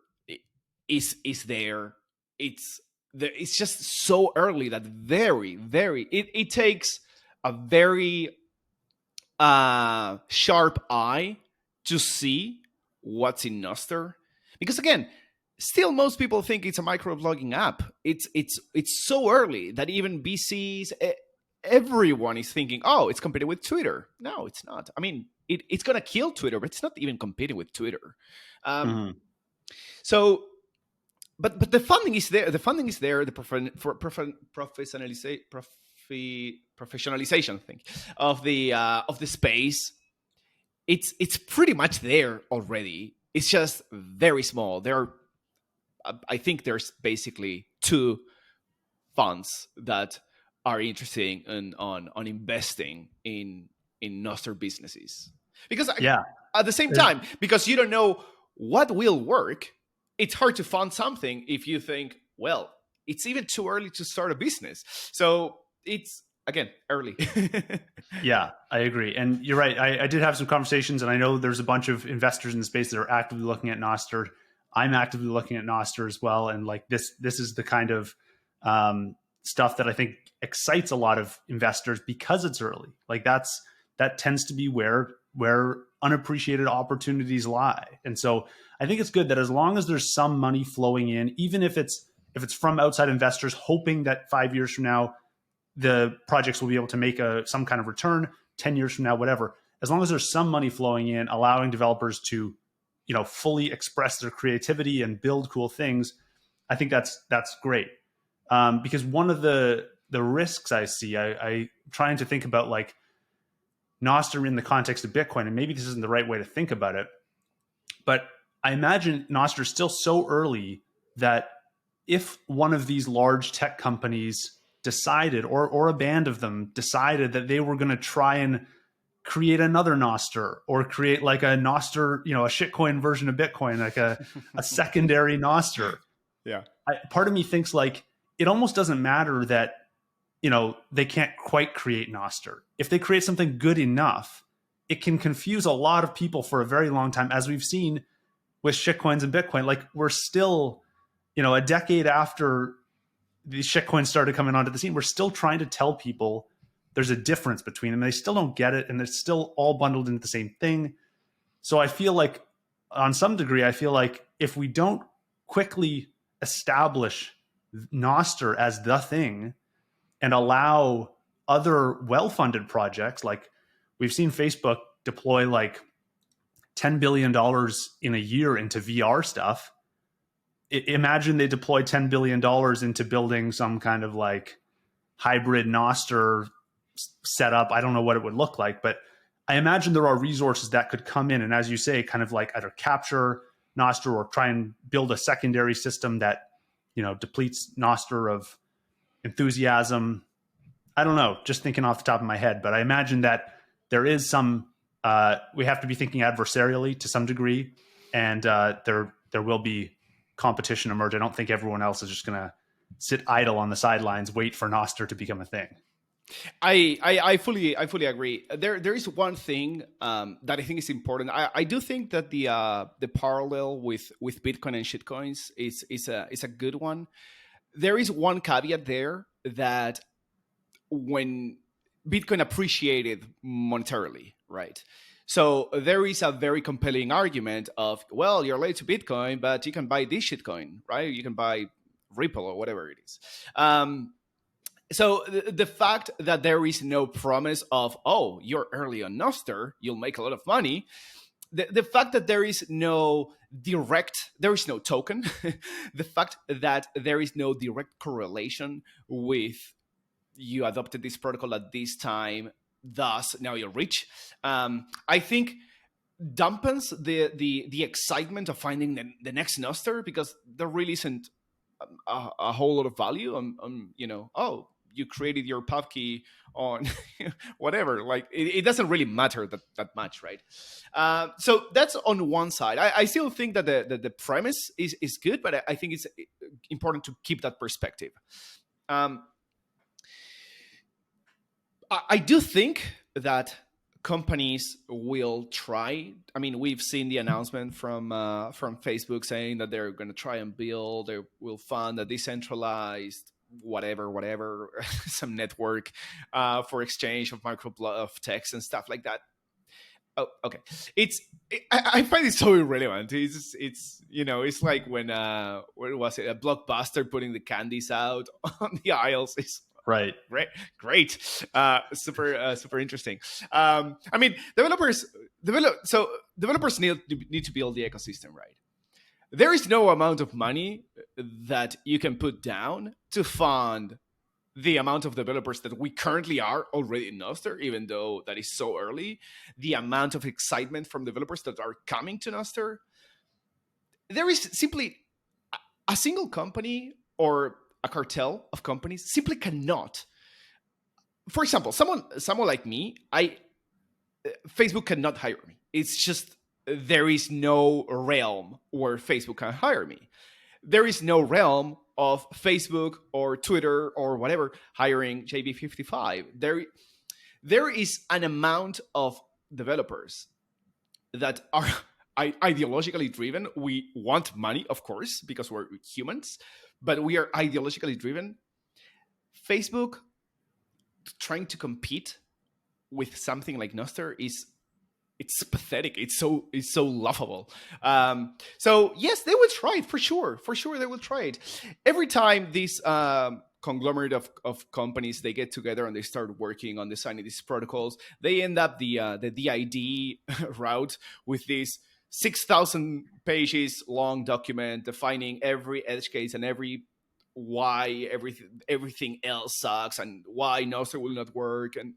A: is there. It's just so early that it takes a very sharp eye to see what's in Nostr, because again, still most people think it's a microblogging app. It's so early that even VCs, everyone is thinking, oh, it's competing with Twitter. No, it's not. I mean, it's gonna kill Twitter, but it's not even competing with Twitter.
B: Mhm.
A: So, but the funding is there. The funding is there. The professionalization thing of the space, it's pretty much there already. It's just very small. I think there's basically two funds that are interested on investing in Nostr businesses, because
B: Yeah.
A: at the same
B: There's-
A: time, because you don't know what will work, it's hard to fund something if you think, well, it's even too early to start a business. So it's, again, early.
B: Yeah, I agree. And you're right. I did have some conversations, and I know there's a bunch of investors in the space that are actively looking at Nostr. I'm actively looking at Nostr as well. And like this is the kind of stuff that I think excites a lot of investors because it's early. Like that tends to be where unappreciated opportunities lie. And so I think it's good that as long as there's some money flowing in, even if it's from outside investors hoping that 5 years from now the projects will be able to make some kind of return 10 years from now, whatever, as long as there's some money flowing in, allowing developers to, fully express their creativity and build cool things, I think that's great. Because one of the risks I see, I trying to think about like Nostr in the context of Bitcoin, and maybe this isn't the right way to think about it, but I imagine Nostr is still so early that if one of these large tech companies decided, or a band of them decided that they were going to try and create another Nostr, or create like a Nostr, a shitcoin version of Bitcoin, like a secondary Nostr.
A: Yeah.
B: Part of me thinks like it almost doesn't matter that, they can't quite create Nostr. If they create something good enough, it can confuse a lot of people for a very long time, as we've seen with shitcoins and Bitcoin. Like we're still, a decade after these shitcoins started coming onto the scene, we're still trying to tell people there's a difference between them. They still don't get it, and they're still all bundled into the same thing. So I feel like, on some degree, if we don't quickly establish Nostr as the thing and allow other well-funded projects, like we've seen Facebook deploy like $10 billion in a year into VR stuff. Imagine they deploy $10 billion into building some kind of like hybrid Nostr setup. I don't know what it would look like, but I imagine there are resources that could come in and, as you say, kind of like either capture Nostr or try and build a secondary system that, depletes Nostr of enthusiasm. I don't know, just thinking off the top of my head, but I imagine that there is some, we have to be thinking adversarially to some degree, and there will be competition emerge. I don't think everyone else is just going to sit idle on the sidelines, wait for Nostr to become a thing.
A: I fully agree. There is one thing that I think is important. I do think that the parallel with Bitcoin and shitcoins is a good one. There is one caveat there, that when Bitcoin appreciated monetarily, right? So there is a very compelling argument of, well, you're late to Bitcoin, but you can buy this shitcoin, right? You can buy Ripple or whatever it is. So the fact that there is no promise of, oh, you're early on Nostr, you'll make a lot of money. The fact that there is no token, the fact that there is no direct correlation with you adopted this protocol at this time, thus now you're rich. I think dampens the excitement of finding the next Nostr, because there really isn't a whole lot of value on oh, you created your pub key on whatever. Like it doesn't really matter that much, right? So that's on one side. I still think that the premise is good, but I think it's important to keep that perspective. I do think that companies will try. I mean, we've seen the announcement from Facebook saying that they're going to try and build, they will fund a decentralized whatever some network for exchange of of text and stuff like that. Oh, okay. I find it so irrelevant. It's like when what was it? A Blockbuster putting the candies out on the aisles. It's
B: Right.
A: Great. Super interesting. I mean, developers need to build the ecosystem, right? There is no amount of money that you can put down to fund the amount of developers that we currently are already in Nostr, even though that is so early. The amount of excitement from developers that are coming to Nostr. There is simply a single company or a cartel of companies simply cannot. For example, someone like me, Facebook cannot hire me. It's just there is no realm where Facebook can hire me. There is no realm of Facebook or Twitter or whatever hiring JB55. There is an amount of developers that are ideologically driven. We want money, of course, because we're humans, but we are ideologically driven. Facebook trying to compete with something like Nostr it's pathetic. It's so laughable. So yes, they will try it for sure. For sure, they will try it. Every time this conglomerate of companies, they get together and they start working on designing these protocols, they end up the DID route with this 6,000 pages long document defining every edge case and why everything else sucks and why Nostr will not work, and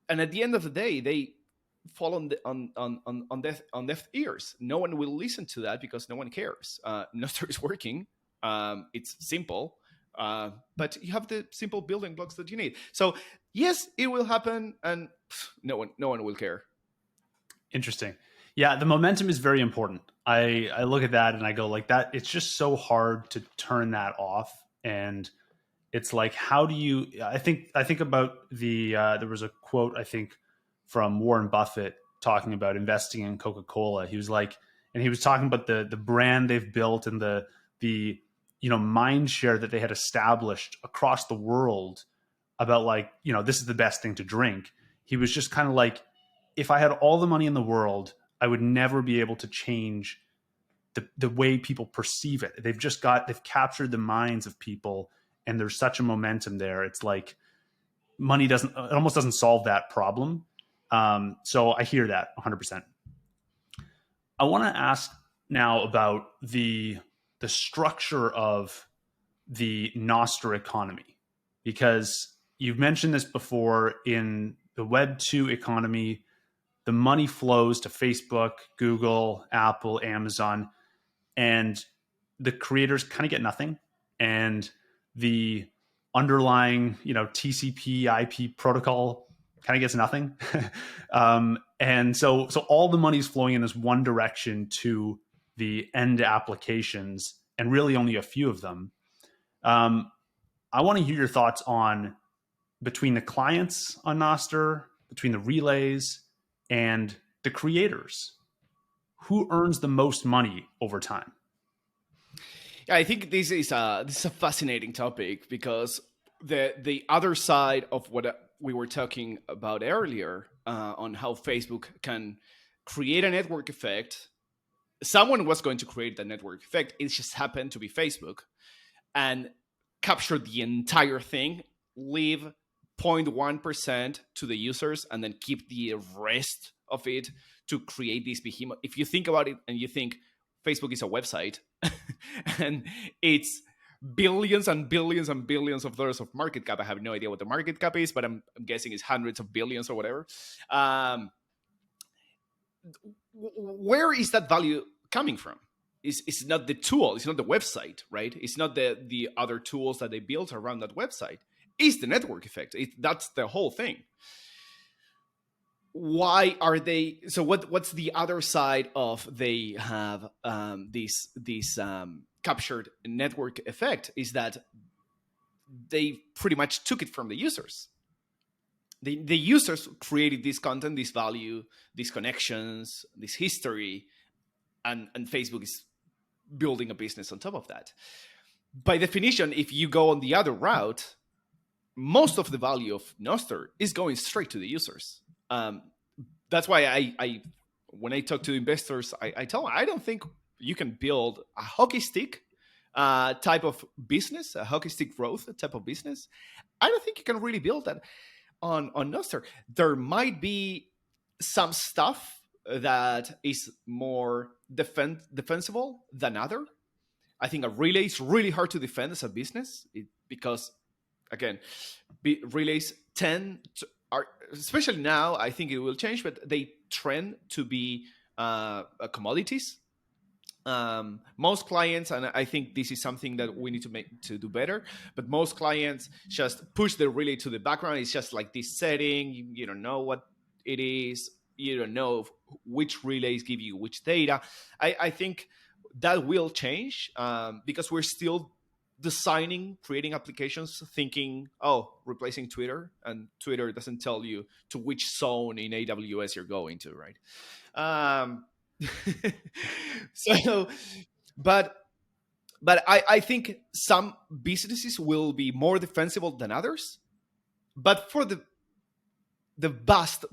A: at the end of the day, they fall on deaf ears. No one will listen to that because no one cares. Nostr is working. It's simple, but you have the simple building blocks that you need. So yes, it will happen, and no one will care.
B: Interesting. Yeah, the momentum is very important. I look at that and I go like that. It's just so hard to turn that off, and it's like, how do you? I think about there was a quote I think from Warren Buffett talking about investing in Coca-Cola. He was like, and he was talking about the brand they've built and the mind share that they had established across the world about like, this is the best thing to drink. He was just kind of like, if I had all the money in the world, I would never be able to change the way people perceive it. They've captured the minds of people, and there's such a momentum there. It's like money almost doesn't solve that problem. So I hear that 100%. I want to ask now about the structure of the Nostr economy, because you've mentioned this before. In the Web 2 economy, the money flows to Facebook, Google, Apple, Amazon, and the creators kind of get nothing. And the underlying, TCP IP protocol kind of gets nothing. And so all the money is flowing in this one direction to the end applications, and really only a few of them. I want to hear your thoughts on between the clients on Nostr, between the relays and the creators. Who earns the most money over time?
A: Yeah, I think this is a fascinating topic, because the other side of what we were talking about earlier on how Facebook can create a network effect. Someone was going to create the network effect. It just happened to be Facebook, and capture the entire thing, leave 0.1% to the users, and then keep the rest of it to create this behemoth. If you think about it and you think Facebook is a website and it's billions and billions and billions of dollars of market cap. I have no idea what the market cap is, but I'm guessing it's hundreds of billions or whatever. Where is that value coming from? It's not the tool, it's not the website, right? It's not the other tools that they built around that website. It's the network effect. That's the whole thing. Why are they? So what's the other side of they have this captured network effect is that they pretty much took it from the users. The users created this content, this value, these connections, this history, and Facebook is building a business on top of that. By definition, if you go on the other route, most of the value of Nostr is going straight to the users. That's why I when I talk to investors, I tell them I don't think you can build a hockey stick type of business, a hockey stick growth type of business. I don't think you can really build that on Nostr. There might be some stuff that is more defensible than other. I think a relay is really hard to defend as a business because, again, relays are, especially now, I think it will change, but they trend to be commodities. Most clients, and I think this is something that we need to do better, but most clients just push the relay to the background. It's just like this setting. You don't know what it is. You don't know which relays give you which data. I think that will change because we're still designing, creating applications, thinking, replacing Twitter, and Twitter doesn't tell you to which zone in AWS you're going to, right? But I think some businesses will be more defensible than others. But for the vast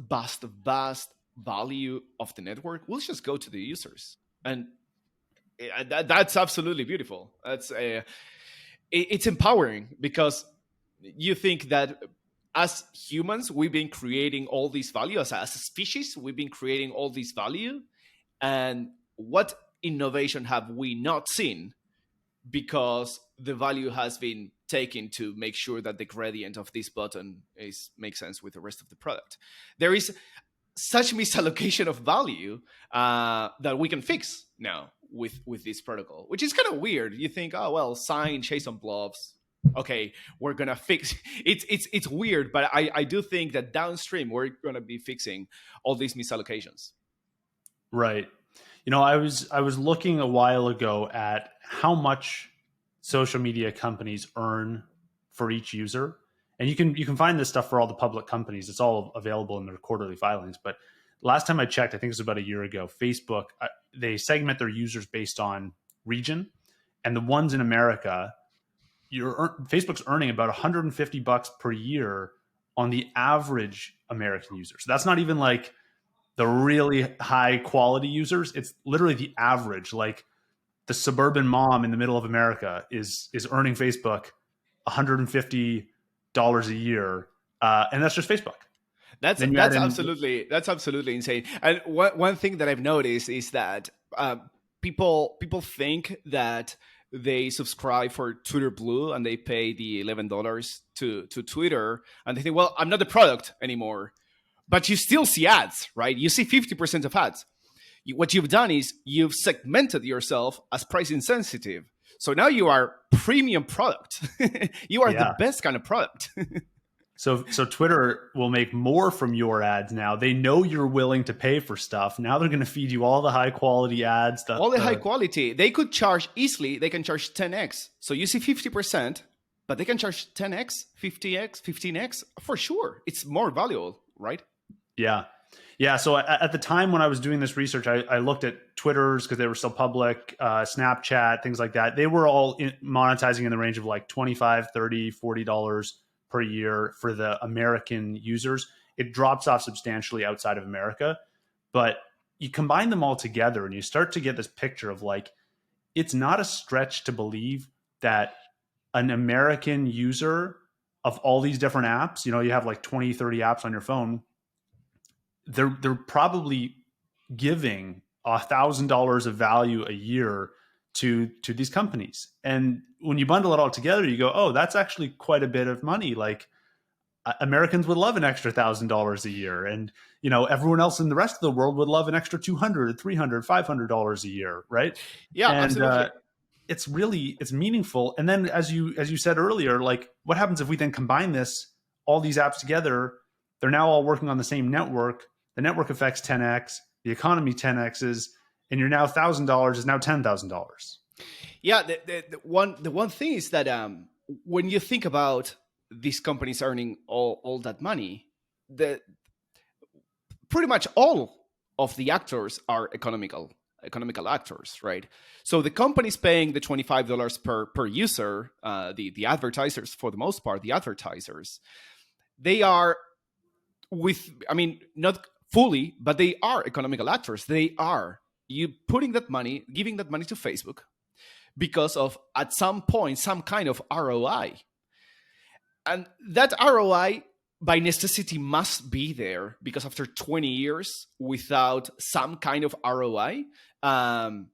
A: value of the network, we'll just go to the users, and that's absolutely beautiful. It's empowering because you think that as humans, we've been creating all this value. As a species, we've been creating all this value. And what innovation have we not seen? Because the value has been taken to make sure that the gradient of this button makes sense with the rest of the product. There is such misallocation of value that we can fix now with this protocol, which is kind of weird. You think, sign JSON blobs. Okay, we're gonna fix it's weird, but I do think that downstream we're gonna be fixing all these misallocations.
B: Right. I was looking a while ago at how much social media companies earn for each user. And you can find this stuff for all the public companies. It's all available in their quarterly filings. But last time I checked, I think it was about a year ago, Facebook, they segment their users based on region. And the ones in America, Facebook's earning about $150 per year on the average American user. So that's not even like the really high quality users. It's literally the average. Like the suburban mom in the middle of America is earning Facebook $150 a year, and that's just Facebook.
A: That's absolutely insane. And one thing that I've noticed is that people think that they subscribe for Twitter Blue and they pay the $11 to Twitter, and they think, well, I'm not the product anymore. But you still see ads, right? You see 50% of ads. What you've done is you've segmented yourself as price insensitive. So now you are premium product. You are the best kind of product.
B: So Twitter will make more from your ads now. They know you're willing to pay for stuff. Now they're going to feed you all the high quality ads.
A: All the high quality. They could charge easily. They can charge 10x. So you see 50%, but they can charge 10x, 50x, 15x for sure. It's more valuable, right?
B: Yeah. So at the time when I was doing this research, I looked at Twitters because they were still public, Snapchat, things like that. They were all monetizing in the range of like $25, $30, $40 per year for the American users. It drops off substantially outside of America, but you combine them all together and you start to get this picture of like, it's not a stretch to believe that an American user of all these different apps, you have like 20, 30 apps on your phone, they're probably giving $1,000 of value a year to these companies. And when you bundle it all together, you go, oh, that's actually quite a bit of money. Like Americans would love an extra $1,000 a year. And, everyone else in the rest of the world would love an extra $200, $300, $500 a year. Right.
A: Yeah,
B: And
A: absolutely.
B: it's meaningful. And then as you said earlier, like what happens if we then combine all these apps together? They're now all working on the same network. The network effects 10x, the economy 10x's, and you're now $1,000 is now $10,000.
A: Yeah, the one thing is that when you think about these companies earning all that money, pretty much all of the actors are economical actors, right? So the company's paying the $25 per user, the advertisers, for the most part, the advertisers, they are not fully, but they are economical actors. They are you putting that money, giving that money to Facebook because of at some point some kind of ROI. And that ROI by necessity must be there, because after 20 years without some kind of ROI, the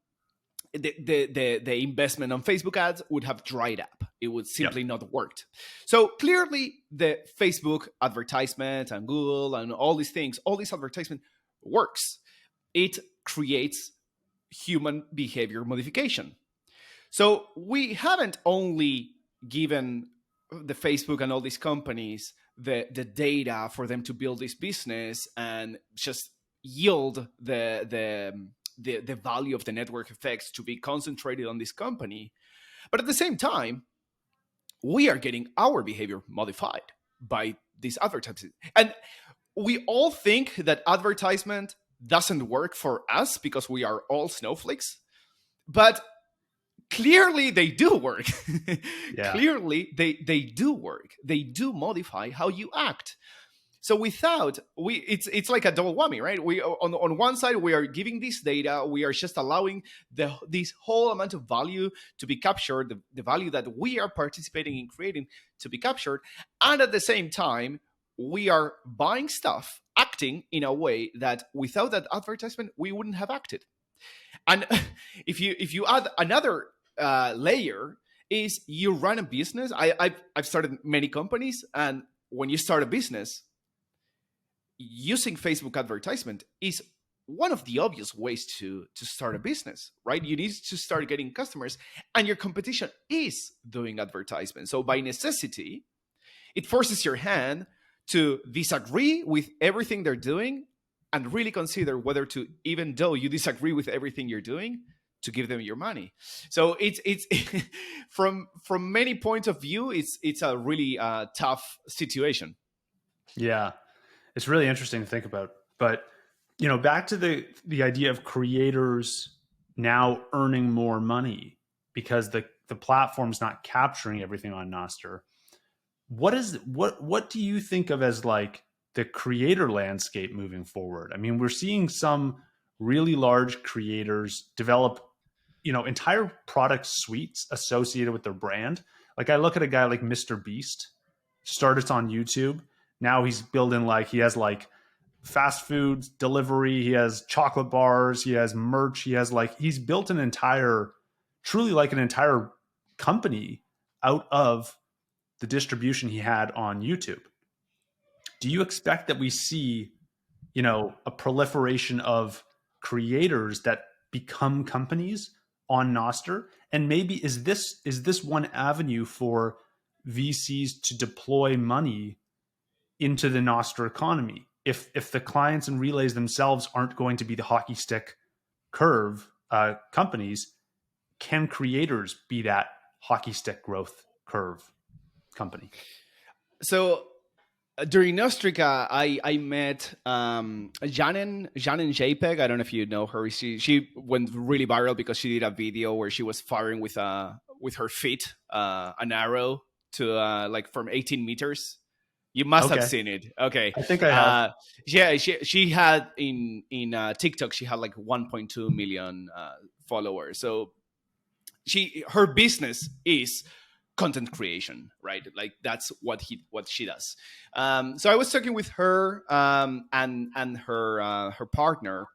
A: investment on Facebook ads would have dried up. It would simply not worked. So clearly the Facebook advertisement and Google and all these things, all this advertisement works. It creates human behavior modification. So we haven't only given the Facebook and all these companies the data for them to build this business and just yield the value of the network effects to be concentrated on this company. But at the same time, we are getting our behavior modified by these advertisements. And we all think that advertisement doesn't work for us because we are all snowflakes. But clearly they do work.
B: Yeah.
A: Clearly they do work. They do modify how you act. So it's like a double whammy, right? We on one side we are giving this data, we are just allowing this whole amount of value to be captured, the value that we are participating in creating to be captured, and at the same time we are buying stuff, acting in a way that without that advertisement we wouldn't have acted. And if you add another layer, is you run a business. I've started many companies, and when you start a business, using Facebook advertisement is one of the obvious ways to start a business, right? You need to start getting customers, and your competition is doing advertisement. So by necessity, it forces your hand to disagree with everything they're doing and really consider whether to, even though you disagree with everything you're doing, to give them your money. So it's from many points of view, it's a really tough situation.
B: Yeah, it's really interesting to think about. But back to the idea of creators now earning more money because the platform's not capturing everything on Nostr. What do you think of as like the creator landscape moving forward? I mean, we're seeing some really large creators develop, entire product suites associated with their brand. Like I look at a guy like Mr. Beast, started on YouTube. Now he's building he has fast food delivery. He has chocolate bars. He has merch. He's built an entire company out of the distribution he had on YouTube. Do you expect that we see, a proliferation of creators that become companies on Nostr? And maybe is this one avenue for VCs to deploy money into the Nostr economy? If the clients and relays themselves aren't going to be the hockey stick curve companies, can creators be that hockey stick growth curve company?
A: So during Nostrica, I met Janen JPEG. I don't know if you know her. She went really viral because she did a video where she was firing with her feet an arrow to like from 18 meters. You must have
B: Okay.
A: seen it. Okay.
B: I think I have.
A: Yeah, she had in TikTok, she had like 1.2 million followers. So her business is content creation, right? Like that's what she does. So I was talking with her and her partner,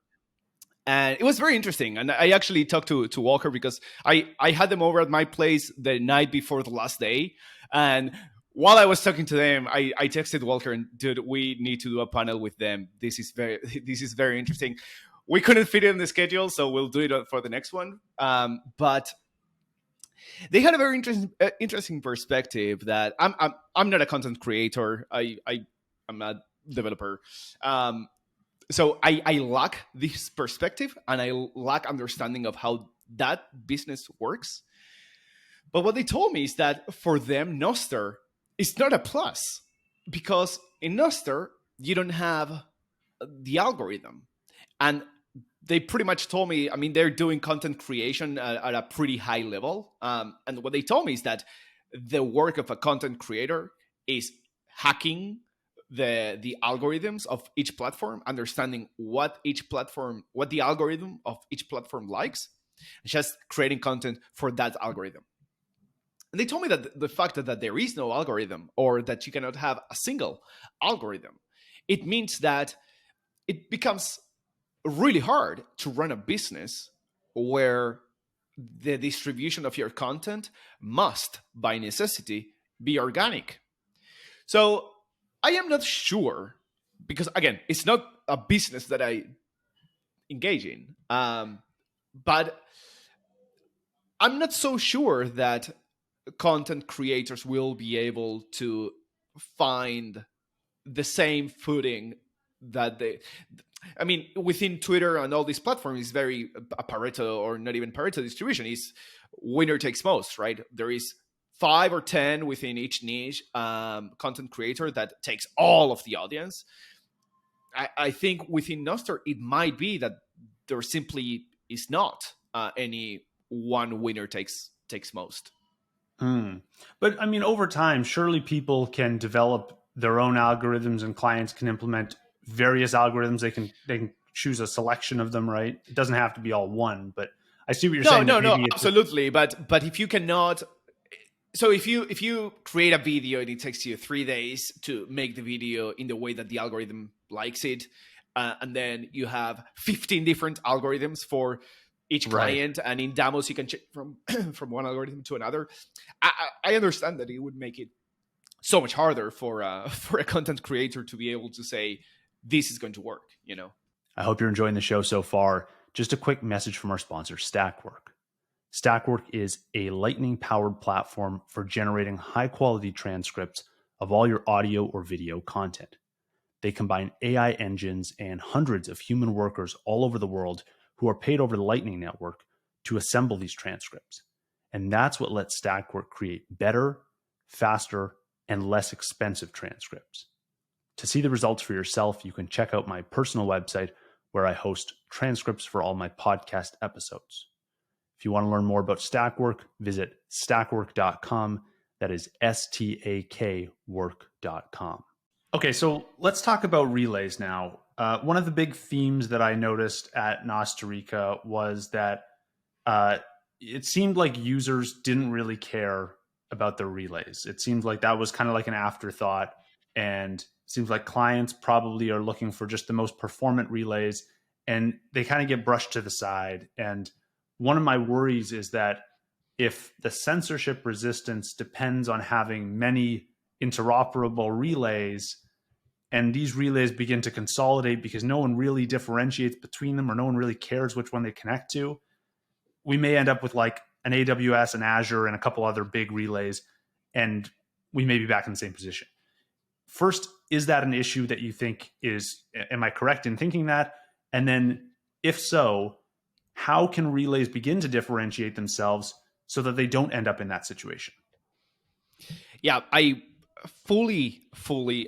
A: and it was very interesting. And I actually talked to Walker because I had them over at my place the night before the last day, and while I was talking to them, I texted Walker and, dude, we need to do a panel with them. This is very interesting. We couldn't fit it in the schedule, so we'll do it for the next one. But they had a very interesting perspective that I'm not a content creator. I'm a developer. So I lack this perspective and I lack understanding of how that business works. But what they told me is that for them, Nostr is not a plus, because in Nostr, you don't have the algorithm. And they pretty much told me, I mean, they're doing content creation at a pretty high level. And what they told me is that the work of a content creator is hacking the algorithms of each platform, understanding what the algorithm of each platform likes, and just creating content for that algorithm. And they told me that the fact that there is no algorithm, or that you cannot have a single algorithm, it means that it becomes really hard to run a business where the distribution of your content must, by necessity, be organic. So I am not sure, because again, it's not a business that I engage in, but I'm not so sure that content creators will be able to find the same footing that I mean, within Twitter and all these platforms is very a Pareto, or not even Pareto distribution, is winner takes most, right? There is 5 or 10 within each niche content creator that takes all of the audience. I think within Nostr, it might be that there simply is not any one winner takes most.
B: But I mean, over time, surely people can develop their own algorithms, and clients can implement various algorithms. They can choose a selection of them, right? It doesn't have to be all one. But I see what you're saying.
A: No, absolutely. But if you cannot, so if you create a video and it takes you 3 days to make the video in the way that the algorithm likes it, and then you have 15 different algorithms for each client, right, and in demos you can check from one algorithm to another. I understand that it would make it so much harder for a content creator to be able to say this is going to work.
B: I hope you're enjoying the show so far. Just a quick message from our sponsor, Stackwork. Stackwork is a Lightning-powered platform for generating high-quality transcripts of all your audio or video content. They combine AI engines and hundreds of human workers all over the world who are paid over the Lightning Network to assemble these transcripts. And that's what lets Stackwork create better, faster, and less expensive transcripts. To see the results for yourself, you can check out my personal website where I host transcripts for all my podcast episodes. If you want to learn more about Stackwork, visit stackwork.com. That is STAK work.com. Okay, so let's talk about relays now. One of the big themes that I noticed at Nostr was that it seemed like users didn't really care about the relays. It seemed like that was kind of like an afterthought, and it seems like clients probably are looking for just the most performant relays, and they kind of get brushed to the side. And one of my worries is that if the censorship resistance depends on having many interoperable relays, and these relays begin to consolidate because no one really differentiates between them, or no one really cares which one they connect to, we may end up with like an AWS, an Azure, and a couple other big relays, and we may be back in the same position. First, is that an issue that you think is, am I correct in thinking that? And then if so, how can relays begin to differentiate themselves so that they don't end up in that situation?
A: Yeah, I fully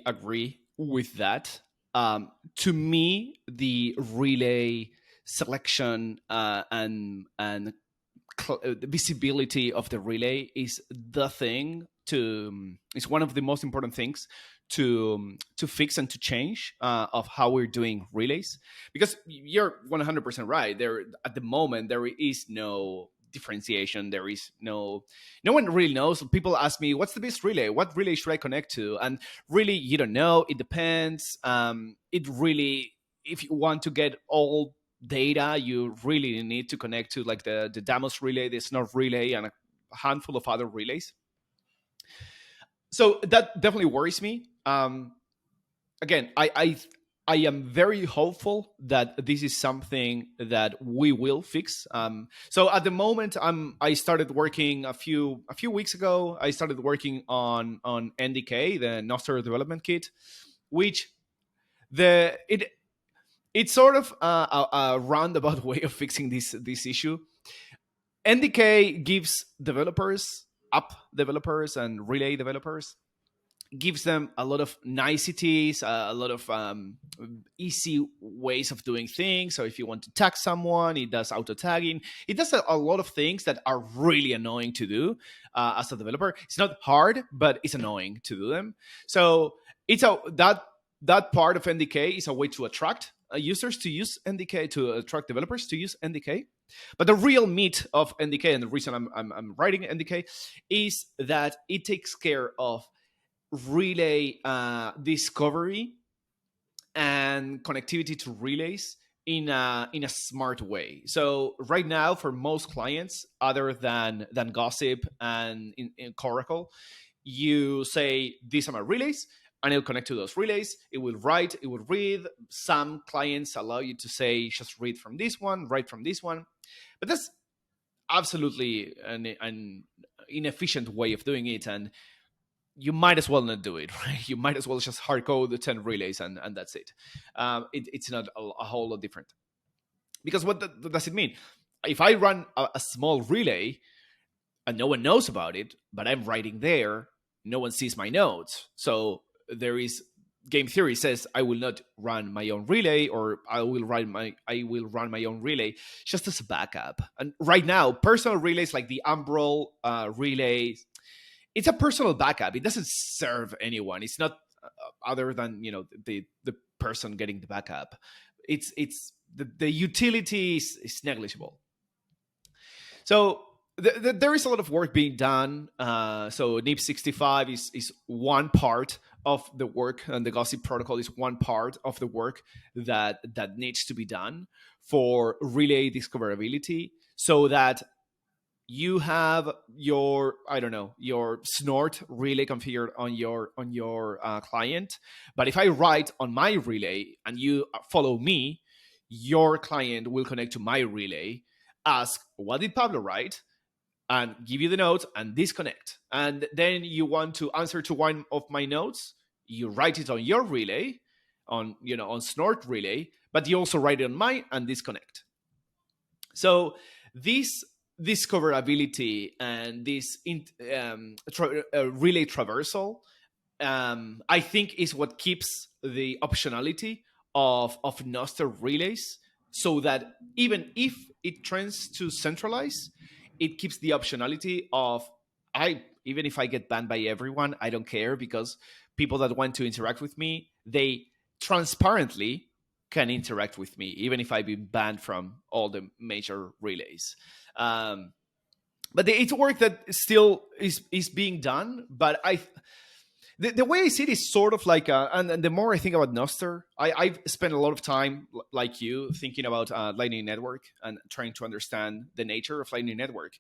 A: agree with that. To me, the relay selection and the visibility of the relay is the thing it's one of the most important things to fix and to change of how we're doing relays, because you're 100% right. There at the moment there is no differentiation. There is no one really knows. People ask me, what's the best relay, what relay should I connect to? And really, you don't know. It depends. It really, if you want to get all data, you really need to connect to like the Damos relay, the Snort relay, and a handful of other relays. So that definitely worries me. Again, I am very hopeful that this is something that we will fix. So at the moment, I started working a few weeks ago. I started working on NDK, the Nostr development kit, which it's sort of a roundabout way of fixing this issue. NDK gives developers, app developers, and relay developers, gives them a lot of niceties, a lot of easy ways of doing things. So if you want to tag someone, it does auto tagging. It does a lot of things that are really annoying to do as a developer. It's not hard, but it's annoying to do them. So it's that part of NDK is a way to attract users to use NDK, to attract developers to use NDK. But the real meat of NDK, and the reason I'm writing NDK, is that it takes care of relay discovery and connectivity to relays in a smart way. So right now, for most clients, other than Gossip and in Coracle, you say these are my relays, and it'll connect to those relays. It will write, it will read. Some clients allow you to say just read from this one, write from this one, but that's absolutely an inefficient way of doing it, and you might as well not do it, right? You might as well just hard code the 10 relays and that's it. It's not a whole lot different. Because what does it mean? If I run a small relay and no one knows about it, but I'm writing there, no one sees my nodes. So there is, game theory says I will not run my own relay, or I will run my own relay just as a backup. And right now, personal relays like the Umbrel relay, it's a personal backup. It doesn't serve anyone. It's not other than the person getting the backup. It's the utility is negligible. So there is a lot of work being done. So NIP 65 is one part of the work, and the Gossip protocol is one part of the work that needs to be done for relay discoverability, so that you have your Snort relay configured on your client. But if I write on my relay and you follow me, your client will connect to my relay, ask what did Pablo write, and give you the notes and disconnect. And then you want to answer to one of my notes, you write it on your relay, on Snort relay, but you also write it on mine and disconnect. So this discoverability and this relay traversal, I think, is what keeps the optionality of Nostr relays, so that even if it trends to centralize, it keeps the optionality of, even if I get banned by everyone, I don't care, because people that want to interact with me, they transparently can interact with me, even if I've been banned from all the major relays. But it's work that still is being done. But the way I see it is sort of like, and the more I think about Nostr, I've spent a lot of time, like you, thinking about Lightning Network and trying to understand the nature of Lightning Network.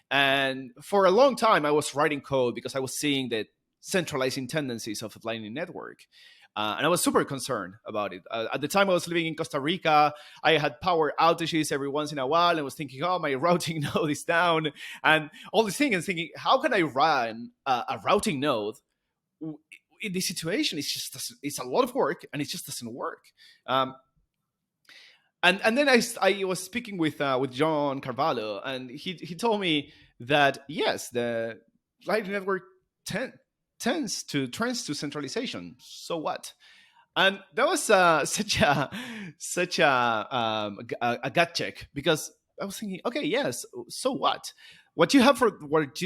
A: And for a long time, I was writing code because I was seeing the centralizing tendencies of Lightning Network. And I was super concerned about it. At the time I was living in Costa Rica, I had power outages every once in a while, and I was thinking, oh, my routing node is down, and all these things, and thinking, how can I run a routing node in this situation? It's a lot of work, and it just doesn't work. And then I was speaking with John Carvalho, and he told me that yes, the Lightning Network tends to centralization. So what? And that was such a gut check, because I was thinking, okay, yes, so what? what you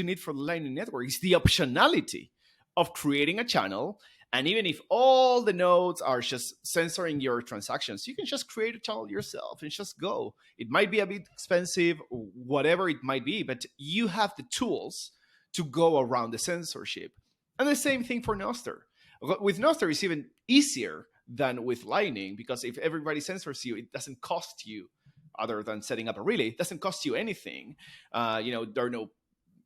A: need for the Lightning Network is the optionality of creating a channel. And even if all the nodes are just censoring your transactions, you can just create a channel yourself and just go. It might be a bit expensive, whatever it might be, but you have the tools to go around the censorship. And the same thing for Nostr. With Nostr, it's even easier than with Lightning, because if everybody censors you, it doesn't cost you, other than setting up a relay, it doesn't cost you anything. There are no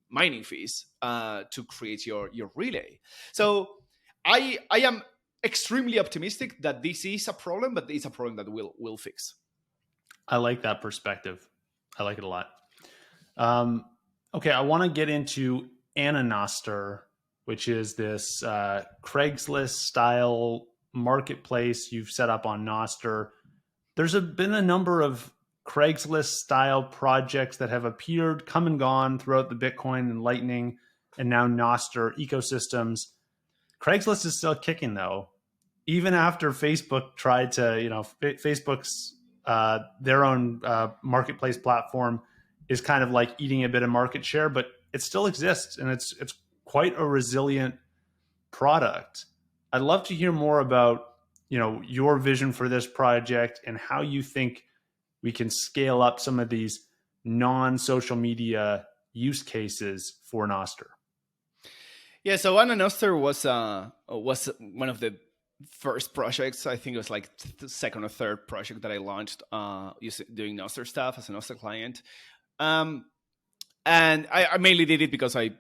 A: mining fees to create your relay. So I am extremely optimistic that this is a problem, but it's a problem that we'll fix.
B: I like that perspective. I like it a lot. Okay, I want to get into Nostr, which is this Craigslist style marketplace you've set up on Nostr. There's been a number of Craigslist style projects that have appeared, come and gone throughout the Bitcoin and Lightning and now Nostr ecosystems. Craigslist is still kicking, though, even after Facebook tried to, Facebook's their own marketplace platform is kind of like eating a bit of market share, but it still exists, and it's quite a resilient product. I'd love to hear more about your vision for this project and how you think we can scale up some of these non-social media use cases for Nostr.
A: Yeah, so Nostr was one of the first projects. I think it was like the second or third project that I launched doing Nostr stuff as a Nostr client. And I mainly did it because I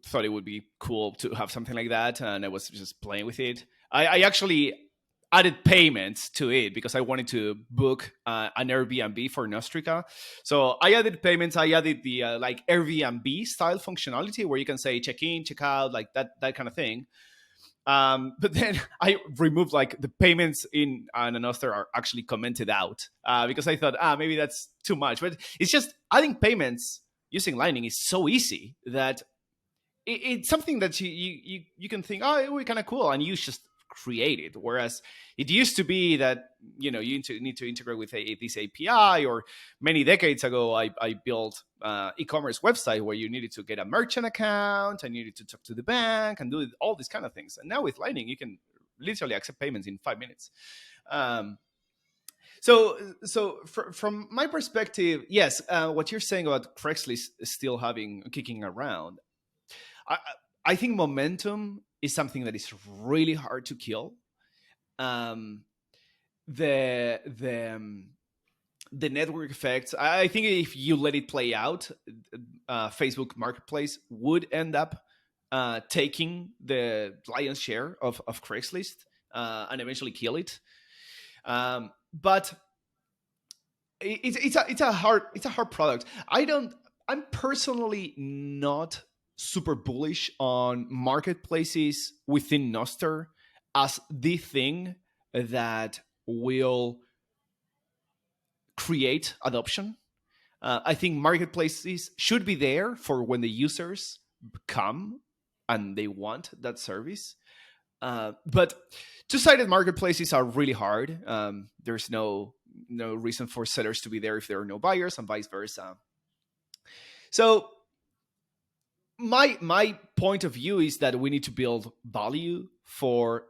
A: thought it would be cool to have something like that, and I was just playing with it. I actually added payments to it because I wanted to book an Airbnb for Nostrica. So I added payments. I added the like Airbnb style functionality where you can say check in, check out, like that kind of thing. But then I removed like the payments in Nostr are actually commented out because I thought maybe that's too much. But it's just adding payments using Lightning is so easy that it's something that you can think, oh, it would be kind of cool, and you just create it. Whereas it used to be that you need to integrate with this API, or many decades ago I built e-commerce website where you needed to get a merchant account and you needed to talk to the bank and do all these kind of things. And now with Lightning you can literally accept payments in 5 minutes. So from my perspective, yes, what you're saying about Craigslist still kicking around, I think momentum is something that is really hard to kill. The network effects, I think if you let it play out, Facebook Marketplace would end up taking the lion's share of Craigslist and eventually kill it. But it's a hard product. I'm personally not super bullish on marketplaces within Nostr as the thing that will create adoption. I think marketplaces should be there for when the users come and they want that service. But two-sided marketplaces are really hard. There's no reason for sellers to be there if there are no buyers, and vice versa. So my point of view is that we need to build value for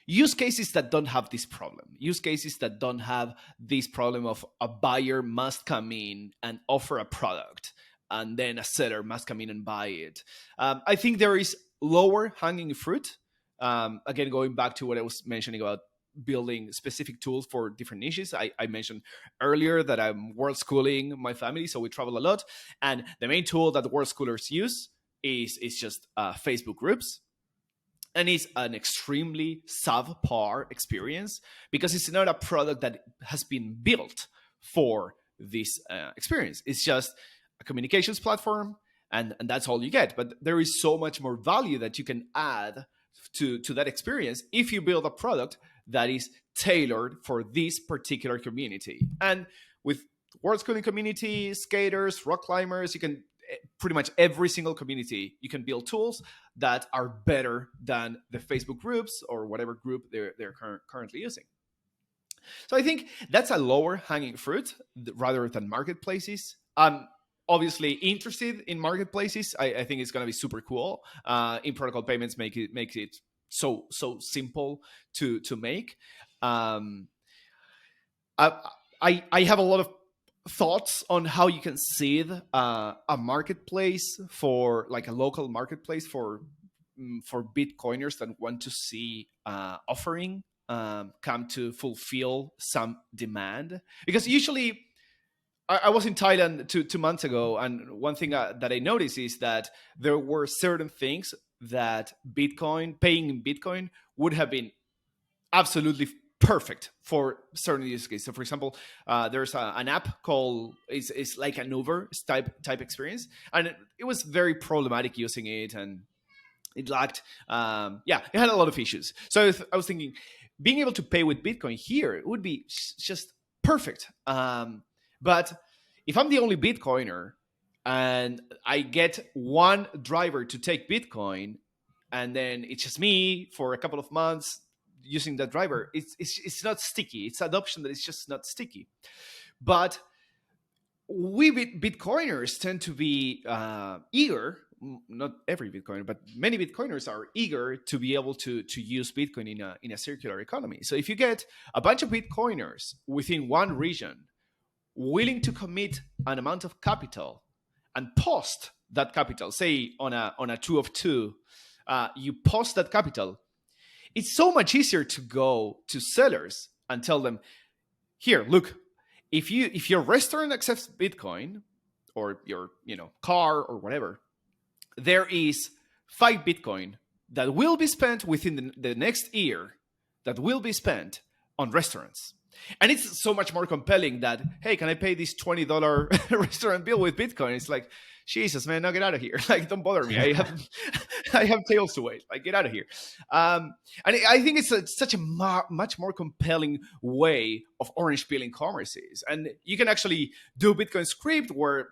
A: use cases that don't have this problem. Use cases that don't have this problem of a buyer must come in and offer a product, and then a seller must come in and buy it. I think there is lower hanging fruit. Again, going back to what I was mentioning about building specific tools for different niches. I mentioned earlier that I'm world schooling my family, so we travel a lot. And the main tool that world schoolers use is just Facebook groups. And it's an extremely subpar experience because it's not a product that has been built for this experience. It's just a communications platform, and that's all you get. But there is so much more value that you can add to that experience if you build a product that is tailored for this particular community. And with world schooling community, skaters, rock climbers, you can pretty much every single community, you can build tools that are better than the Facebook groups or whatever group they're currently using. So I think that's a lower hanging fruit rather than marketplaces. obviously interested in marketplaces. I think it's going to be super cool. In protocol payments makes it so simple to make. Um, I, I have a lot of thoughts on how you can seed a marketplace, for like a local marketplace for Bitcoiners that want to see offering come to fulfill some demand. Because usually, I was in Thailand 2 months ago, and one thing that I noticed is that there were certain things that paying in Bitcoin, would have been absolutely perfect for certain use cases. So, for example, there's an app called it's like an Uber type experience, and it was very problematic using it, and it lacked it had a lot of issues. So I was thinking, being able to pay with Bitcoin here would be just perfect. But if I'm the only Bitcoiner and I get one driver to take Bitcoin, and then it's just me for a couple of months using that driver, it's not sticky. It's adoption that is just not sticky. But we Bitcoiners tend to be eager. Not every Bitcoiner, but many Bitcoiners are eager to be able to use Bitcoin in a circular economy. So if you get a bunch of Bitcoiners within one region willing to commit an amount of capital and post that capital, say on a two of two, you post that capital. It's so much easier to go to sellers and tell them, here, look, if your restaurant accepts Bitcoin, or your car or whatever, there is 5 Bitcoin that will be spent within the next year, that will be spent on restaurants. And it's so much more compelling that, hey, can I pay this $20 restaurant bill with Bitcoin? It's like, Jesus, man, now get out of here. Like, don't bother me. I have tails to wait. Like, get out of here. And I think it's such a much more compelling way of orange peeling commerces. And you can actually do Bitcoin script where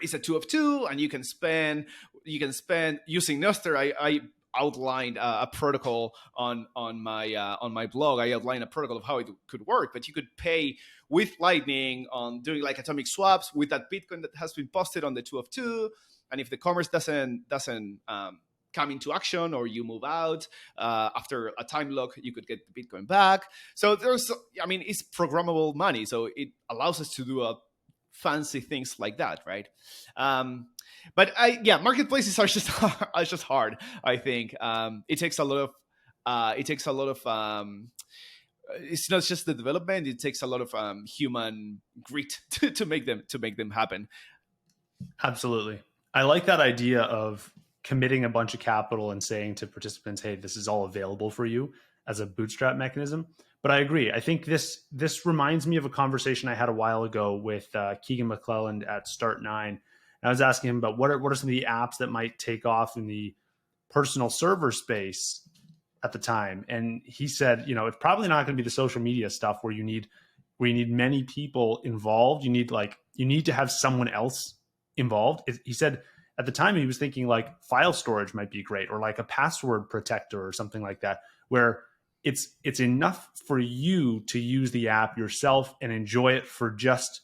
A: it's a two of two, and you can spend using Nostr. I outlined a protocol on my blog. I outlined a protocol of how it could work, but you could pay with Lightning on doing like atomic swaps with that Bitcoin that has been posted on the two of two. And if the commerce doesn't come into action, or you move out after a time lock, you could get the Bitcoin back. So it's programmable money, so it allows us to do a fancy things like that, right? But marketplaces are just hard. I think it takes a lot of it's not just the development; it takes a lot of human grit to make them happen.
B: Absolutely. I like that idea of committing a bunch of capital and saying to participants, hey, this is all available for you, as a bootstrap mechanism. But I agree. I think this reminds me of a conversation I had a while ago with Keegan McClelland at Start9. And I was asking him about what are some of the apps that might take off in the personal server space at the time. And he said, it's probably not going to be the social media stuff where you need many people involved. You need to have someone else involved. He said at the time he was thinking like file storage might be great, or like a password protector or something like that, where it's enough for you to use the app yourself and enjoy it for just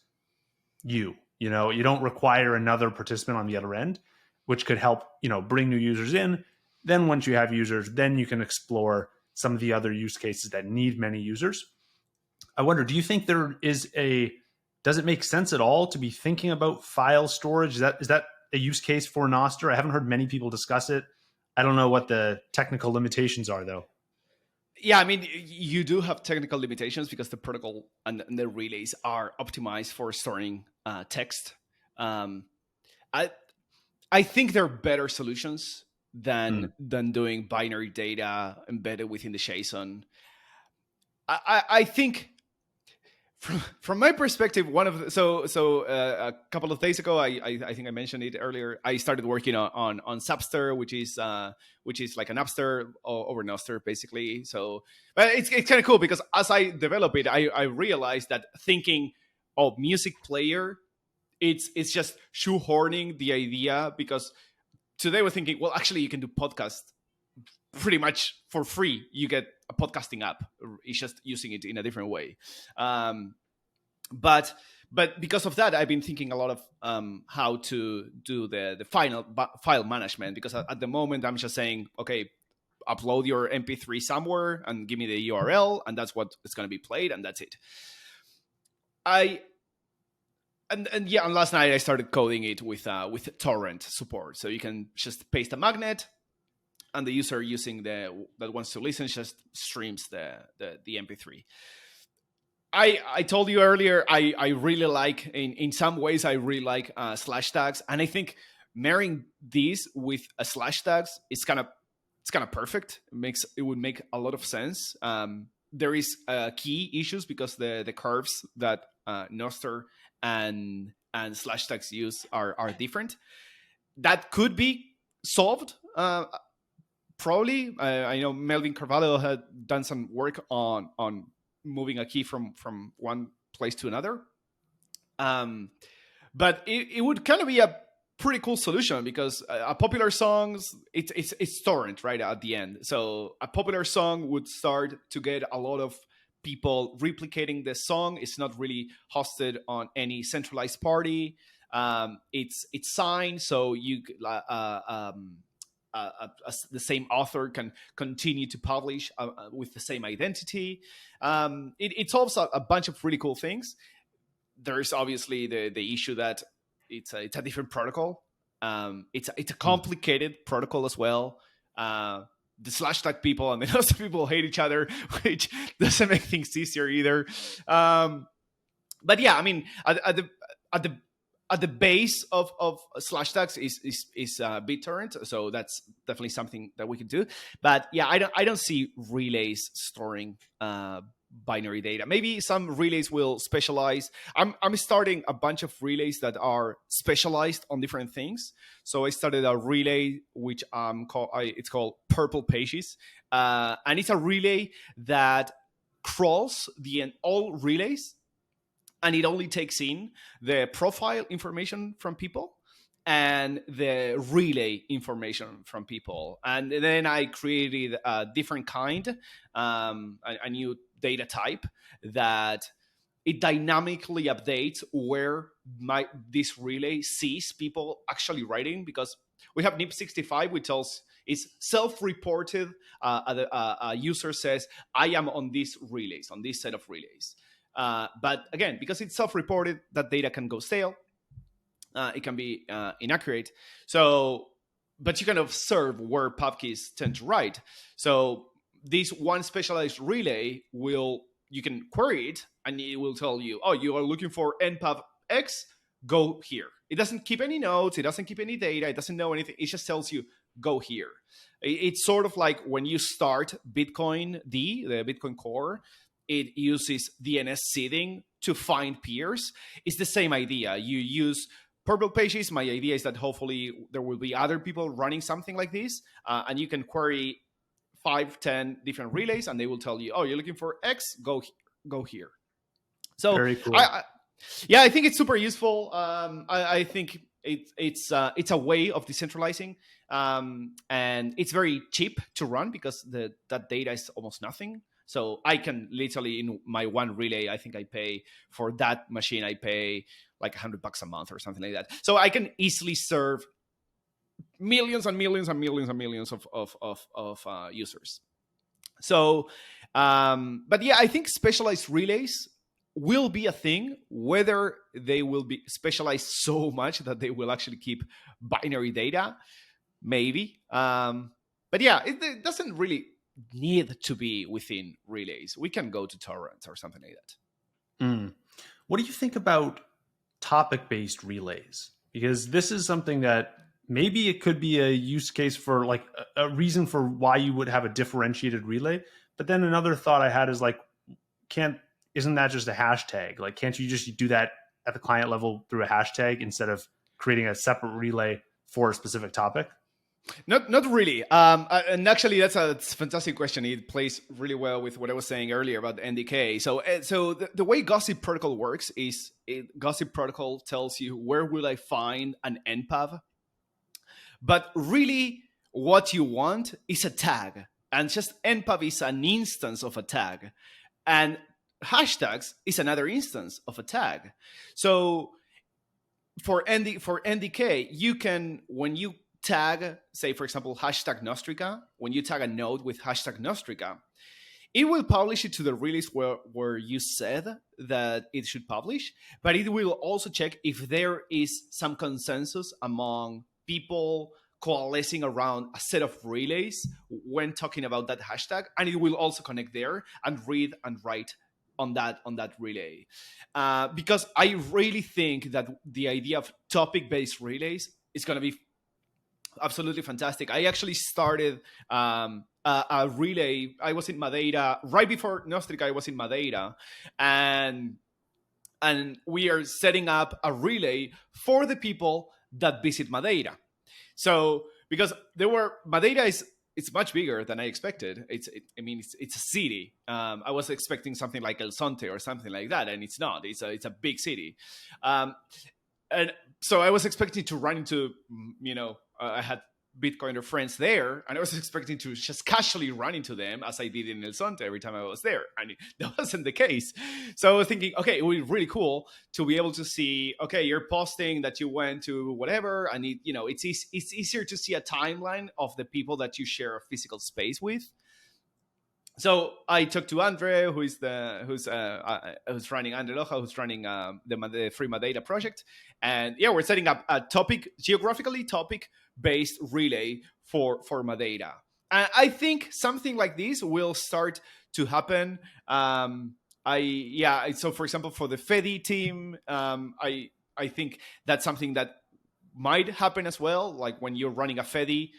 B: you. You don't require another participant on the other end, which could help, bring new users in. Then once you have users, then you can explore some of the other use cases that need many users. I wonder, do you think does it make sense at all to be thinking about file storage? Is that a use case for Nostr? I haven't heard many people discuss it. I don't know what the technical limitations are, though.
A: Yeah, I mean, you do have technical limitations because the protocol and the relays are optimized for storing text. I think there are better solutions than doing binary data embedded within the JSON. I think from my perspective, a couple of days ago, I think I mentioned it earlier. I started working on Subster, which is like an Napster over Nostr, basically. So, but it's kind of cool because as I develop it, I realized that thinking of music player, it's just shoehorning the idea, because today we're thinking, well, actually, you can do podcast pretty much for free. You get a podcasting app. It's just using it in a different way. But But because of that, I've been thinking a lot of how to do the final file management, because at the moment I'm just saying, okay, upload your MP3 somewhere and give me the URL, and that's what is going to be played, and that's it. And last night I started coding it with torrent support, so you can just paste a magnet, and the user that wants to listen just streams the MP3. I told you earlier, I really like, in some ways I really like slash tags, and I think marrying these with a slash tags is kind of perfect. It would make a lot of sense. There is key issues because the curves that Nostr and slash tags use are different. That could be solved. Probably. I know Melvin Carvalho had done some work on moving a key from one place to another. But it would kind of be a pretty cool solution, because a popular songs, it's torrent right at the end. So a popular song would start to get a lot of people replicating the song. It's not really hosted on any centralized party. It's signed, so you the same author can continue to publish with the same identity. It solves a bunch of really cool things. There's obviously the issue that it's a different protocol. It's a complicated protocol as well. The slash tag people and the Nostr people hate each other, which doesn't make things easier either. But yeah, I mean, at the base of slash tags is BitTorrent, so that's definitely something that we can do. But yeah, I don't see relays storing binary data. Maybe some relays will specialize. I'm starting a bunch of relays that are specialized on different things. So I started a relay which it's called Purple Pages, and it's a relay that crawls all relays, and it only takes in the profile information from people and the relay information from people. And then I created a different kind, a new data type that it dynamically updates where this relay sees people actually writing, because we have NIP65, which is self-reported. A user says, I am on these relays, on this set of relays. But again, because it's self-reported, that data can go stale. It can be inaccurate. So, but you can observe where pub keys tend to write. So this one specialized relay you can query it, and it will tell you, oh, you are looking for npub X, go here. It doesn't keep any notes. It doesn't keep any data. It doesn't know anything. It just tells you, go here. It's sort of like when you start Bitcoin D, the Bitcoin core, it uses DNS seeding to find peers. It's the same idea. You use Purple Pages. My idea is that hopefully there will be other people running something like this, and you can query 5-10 different relays, and they will tell you, oh, you're looking for X, go here. So
B: very cool.
A: I think it's super useful. I think it's a way of decentralizing, and it's very cheap to run because that data is almost nothing. So I can literally, in my one relay, I think I pay for that machine, I pay like $100 a month or something like that. So I can easily serve millions and millions and millions and millions of users. So, but yeah, I think specialized relays will be a thing. Whether they will be specialized so much that they will actually keep binary data, maybe. But yeah, it doesn't really need to be within relays. We can go to torrents or something like that.
B: What do you think about topic-based relays? Because this is something that maybe it could be a use case for like a reason for why you would have a differentiated relay. But then another thought I had is like, isn't that just a hashtag? Like, can't you just do that at the client level through a hashtag instead of creating a separate relay for a specific topic?
A: Not really. And actually, that's a fantastic question. It plays really well with what I was saying earlier about the NDK. So the way Gossip Protocol works is Gossip Protocol tells you where will I find an npub, but really what you want is a tag, and just npub is an instance of a tag, and hashtags is another instance of a tag. So for NDK, you can, when you tag, say for example, hashtag Nostrica, when you tag a node with hashtag Nostrica, it will publish it to the release where you said that it should publish, but it will also check if there is some consensus among people coalescing around a set of relays when talking about that hashtag, and it will also connect there and read and write on that relay. Because I really think that the idea of topic-based relays is going to be absolutely fantastic. I actually started a relay. I was in Madeira right before Nostrica. I was in Madeira, and we are setting up a relay for the people that visit Madeira. So because Madeira is, it's much bigger than I expected. It's a city. I was expecting something like El Sonte or something like that, and it's not. It's a big city, and so I was expecting to run into, I had Bitcoiner friends there, and I was expecting to just casually run into them as I did in El Sonte every time I was there, and that wasn't the case. So I was thinking, okay, it would be really cool to be able to see, okay, you're posting that you went to whatever, and it's easier to see a timeline of the people that you share a physical space with. So I talked to Andre, who's running Andre Loja, who's running the Free Madeira project, and yeah, we're setting up a geographically topic-based relay for Madeira. And I think something like this will start to happen. So for example, for the Fedi team, I think that's something that might happen as well. Like when you're running a Fedi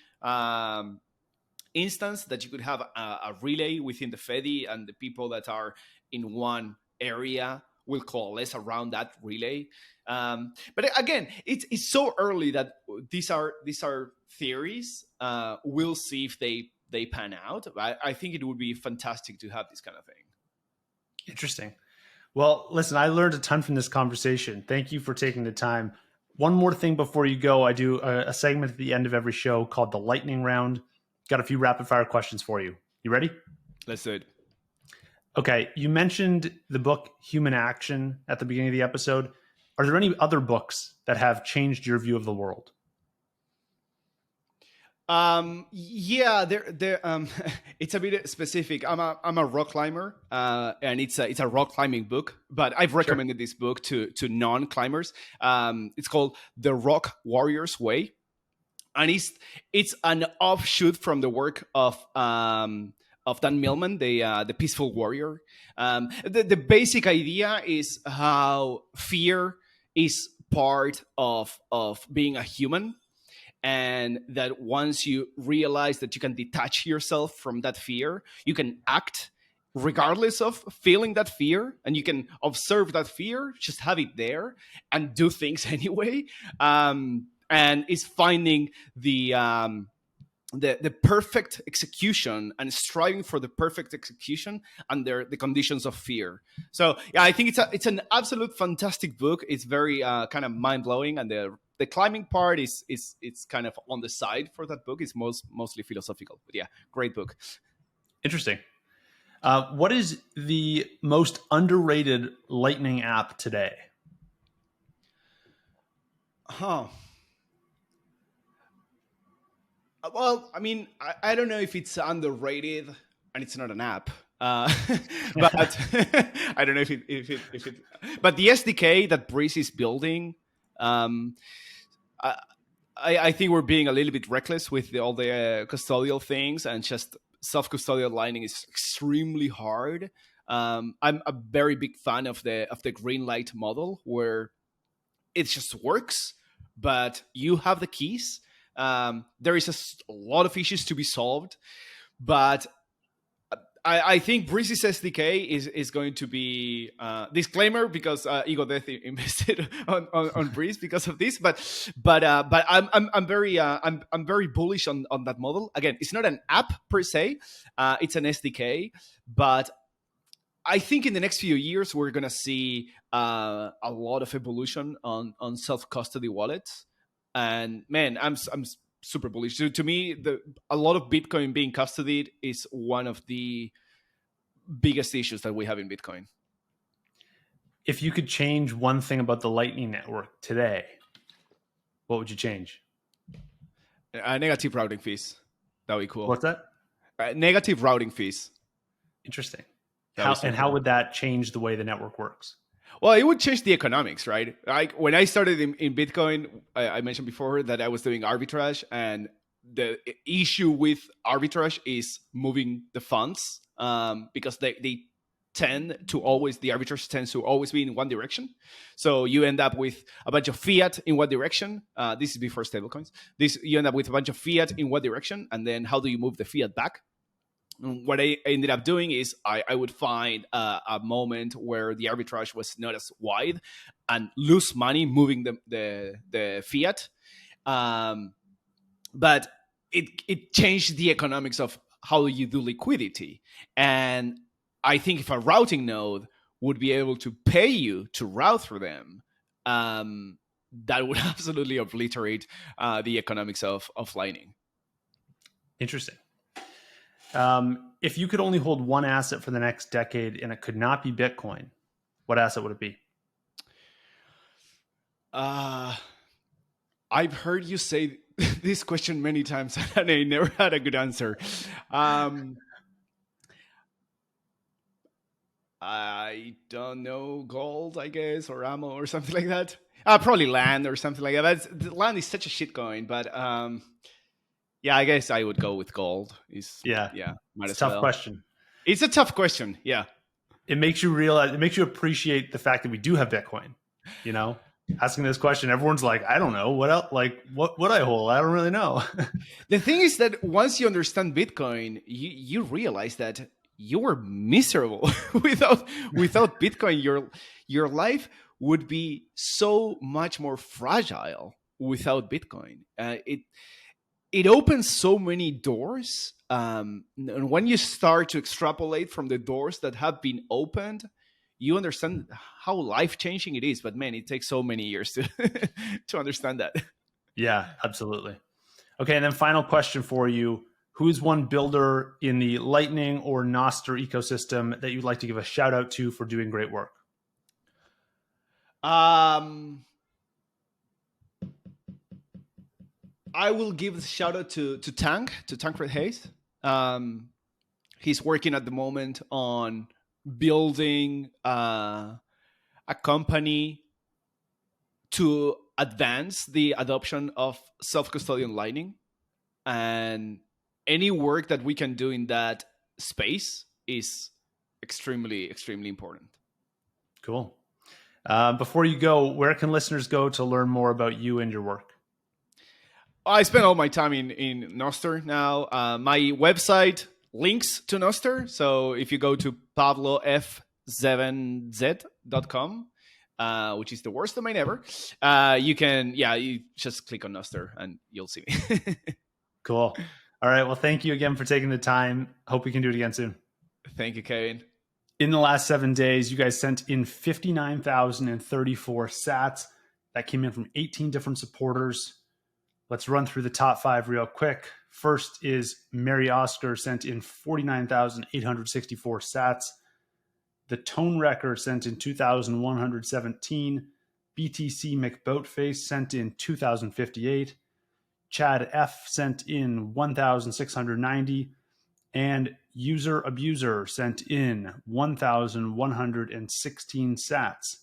A: instance, that you could have a relay within the Fedi, and the people that are in one area will coalesce around that relay. But again, it's so early that these are theories. We'll see if they pan out. I think it would be fantastic to have this kind of thing.
B: Interesting. Well, listen, I learned a ton from this conversation. Thank you for taking the time. One more thing before you go, I do a segment at the end of every show called the lightning round. Got a few rapid fire questions for you. You ready?
A: Let's do it.
B: Okay. You mentioned the book Human Action at the beginning of the episode. Are there any other books that have changed your view of the world?
A: Yeah, it's a bit specific. I'm a rock climber, and it's a rock climbing book, but I've recommended this book to non-climbers. It's called The Rock Warrior's Way. And it's an offshoot from the work of Dan Millman, the Peaceful Warrior. The basic idea is how fear is part of being a human, and that once you realize that you can detach yourself from that fear, you can act regardless of feeling that fear, and you can observe that fear, just have it there, and do things anyway. And is finding the perfect execution and striving for the perfect execution under the conditions of fear. So yeah, I think it's an absolute fantastic book. It's very kind of mind blowing, and the climbing part is it's kind of on the side for that book. It's mostly philosophical, but yeah, great book.
B: Interesting. What is the most underrated Lightning app today?
A: Well, I mean, I don't know if it's underrated, and it's not an app. But I don't know if it. But the SDK that Breeze is building, I think we're being a little bit reckless with all the custodial things, and just self-custodial lightning is extremely hard. I'm a very big fan of the green light model, where it just works, but you have the keys. There is a lot of issues to be solved, but I think Breezy's SDK is going to be disclaimer, because Ego Death invested on Breeze because of this, but I'm very bullish on that model. Again, it's not an app per se, it's an SDK, but I think in the next few years we're gonna see a lot of evolution on self custody wallets. And man, I'm super bullish. So to me, a lot of Bitcoin being custodied is one of the biggest issues that we have in Bitcoin.
B: If you could change one thing about the Lightning Network today, what would you change?
A: Negative routing fees. That would be cool.
B: What's that?
A: Negative routing fees.
B: Interesting.
A: That would be so
B: How
A: cool.
B: would that change the way the network works?
A: Well, it would change the economics, right? Like when I started in Bitcoin, I mentioned before that I was doing arbitrage, and the issue with arbitrage is moving the funds, because they tend to always, the arbitrage tends to always be in one direction. So you end up with a bunch of fiat in one direction. This is before stablecoins. You end up with a bunch of fiat in one direction, and then how do you move the fiat back? What I ended up doing is I would find a moment where the arbitrage was not as wide and lose money moving the fiat. But it changed the economics of how you do liquidity. And I think if a routing node would be able to pay you to route through them, that would absolutely obliterate the economics of Lightning.
B: Interesting. If you could only hold one asset for the next decade and it could not be Bitcoin, what asset would it be?
A: I've heard you say this question many times, and I never had a good answer. I don't know, gold, I guess, or ammo, or something like that. Probably land or something like that. Land is such a shit coin, but yeah, I guess I would go with gold.
B: Yeah,
A: might
B: it's
A: as
B: a tough
A: well.
B: question.
A: It's a tough question. Yeah,
B: it makes you realize, it makes you appreciate the fact that we do have Bitcoin. You know, asking this question, everyone's like, I don't know what else. Like, what would I hold? I don't really know.
A: The thing is that once you understand Bitcoin, you realize that you were miserable without Bitcoin. Your life would be so much more fragile without Bitcoin. It opens so many doors. And when you start to extrapolate from the doors that have been opened, you understand how life-changing it is. But man, it takes so many years to to understand that.
B: Yeah, absolutely. Okay, and then final question for you. Who's one builder in the Lightning or Nostr ecosystem that you'd like to give a shout out to for doing great work?
A: I will give the shout out to Tancred Hayes. He's working at the moment on building a company to advance the adoption of self-custodian Lightning, and any work that we can do in that space is extremely, extremely important.
B: Cool. Before you go, where can listeners go to learn more about you and your work?
A: I spend all my time in Nostr now. My website links to Nostr. So if you go to Pablo F7Z.com, which is the worst domain ever, you just click on Nostr and you'll see me.
B: Cool. All right. Well, thank you again for taking the time. Hope we can do it again soon.
A: Thank you, Kevin.
B: In the last 7 days, you guys sent in 59,034 sats. That came in from 18 different supporters. Let's run through the top 5 real quick. First is Mary Oscar, sent in 49,864 sats. The Tone Wrecker sent in 2,117. BTC McBoatface sent in 2,058. Chad F sent in 1,690. And User Abuser sent in 1,116 sats.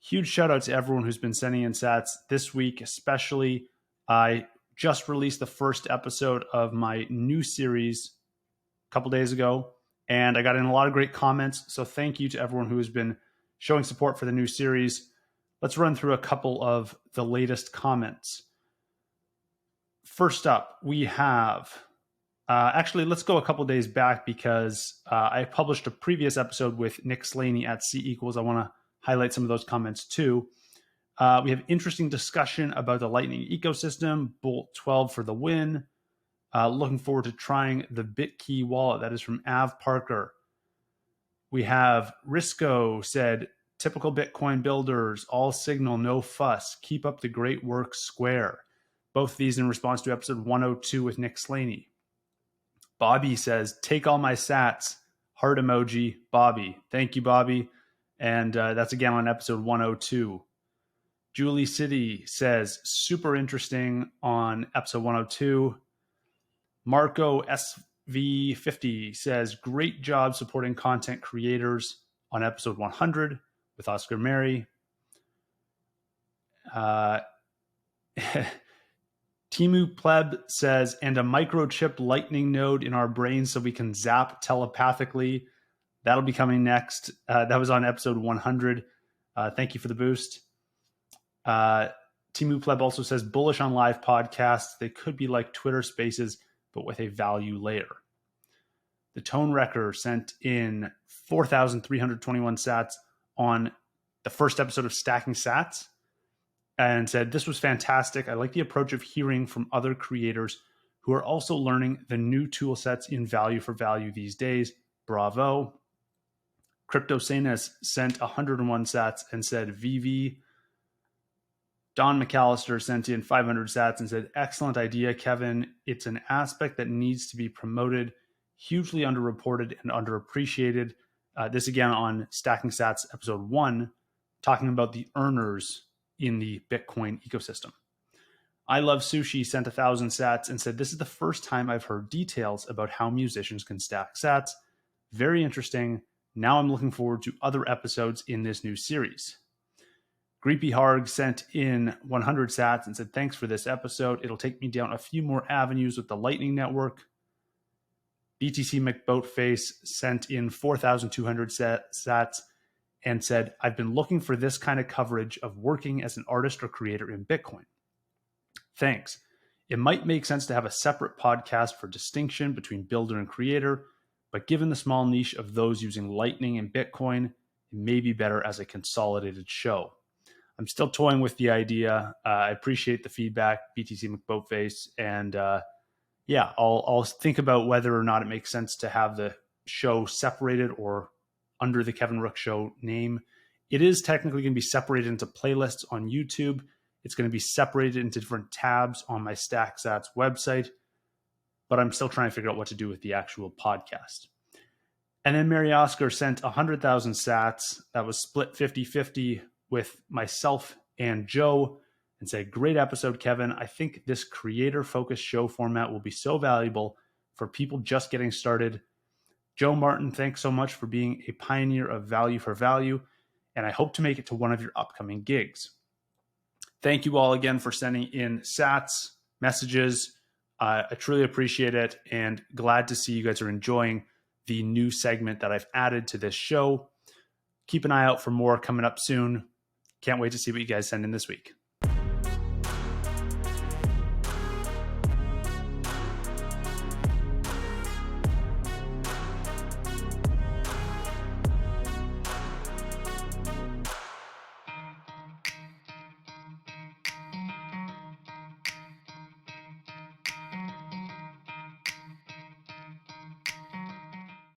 B: Huge shout out to everyone who's been sending in sats this week, especially. I just released the first episode of my new series a couple days ago, and I got in a lot of great comments. So thank you to everyone who has been showing support for the new series. Let's run through a couple of the latest comments. First up, we have, actually, let's go a couple days back because I published a previous episode with Nick Slaney at C equals. I want to highlight some of those comments too. We have interesting discussion about the Lightning ecosystem. Bolt 12 for the win. Looking forward to trying the BitKey wallet. That is from Av Parker. We have Risco said, typical Bitcoin builders, all signal, no fuss. Keep up the great work, Square. Both these in response to episode 102 with Nick Slaney. Bobby says, take all my sats. Heart emoji, Bobby. Thank you, Bobby. And that's again on episode 102. Julie City says, super interesting on episode 102. Marco SV50 says, great job supporting content creators on episode 100 with Oscar Mary. Timu Pleb says, and a microchip lightning node in our brains so we can zap telepathically. That'll be coming next. That was on episode 100. Thank you for the boost. Timu Pleb also says, bullish on live podcasts. They could be like Twitter Spaces, but with a value layer. The Tone Wrecker sent in 4,321 sats on the first episode of Stacking Sats and said, this was fantastic. I like the approach of hearing from other creators who are also learning the new tool sets in value for value these days. Bravo. Crypto Sanas sent 101 sats and said, VV. Don McAllister sent in 500 sats and said, excellent idea, Kevin. It's an aspect that needs to be promoted, hugely underreported and underappreciated. This again on Stacking Sats episode 1, talking about the earners in the Bitcoin ecosystem. I Love Sushi sent 1,000 sats and said, this is the first time I've heard details about how musicians can stack sats. Very interesting. Now I'm looking forward to other episodes in this new series. Greepy Harg sent in 100 sats and said, thanks for this episode. It'll take me down a few more avenues with the Lightning Network. BTC McBoatface sent in 4,200 sats and said, I've been looking for this kind of coverage of working as an artist or creator in Bitcoin. Thanks. It might make sense to have a separate podcast for distinction between builder and creator, but given the small niche of those using Lightning and Bitcoin, it may be better as a consolidated show. I'm still toying with the idea. I appreciate the feedback, BTC McBoatface, and I'll think about whether or not it makes sense to have the show separated or under the Kevin Rook Show name. It is technically going to be separated into playlists on YouTube. It's going to be separated into different tabs on my StackSats website, but I'm still trying to figure out what to do with the actual podcast. And then Mary Oscar sent 100,000 sats. That was split 50-50 with myself and Joe, and said, great episode, Kevin. I think this creator-focused show format will be so valuable for people just getting started. Joe Martin, thanks so much for being a pioneer of value for value, and I hope to make it to one of your upcoming gigs. Thank you all again for sending in sats, messages. I truly appreciate it, and glad to see you guys are enjoying the new segment that I've added to this show. Keep an eye out for more coming up soon. Can't wait to see what you guys send in this week.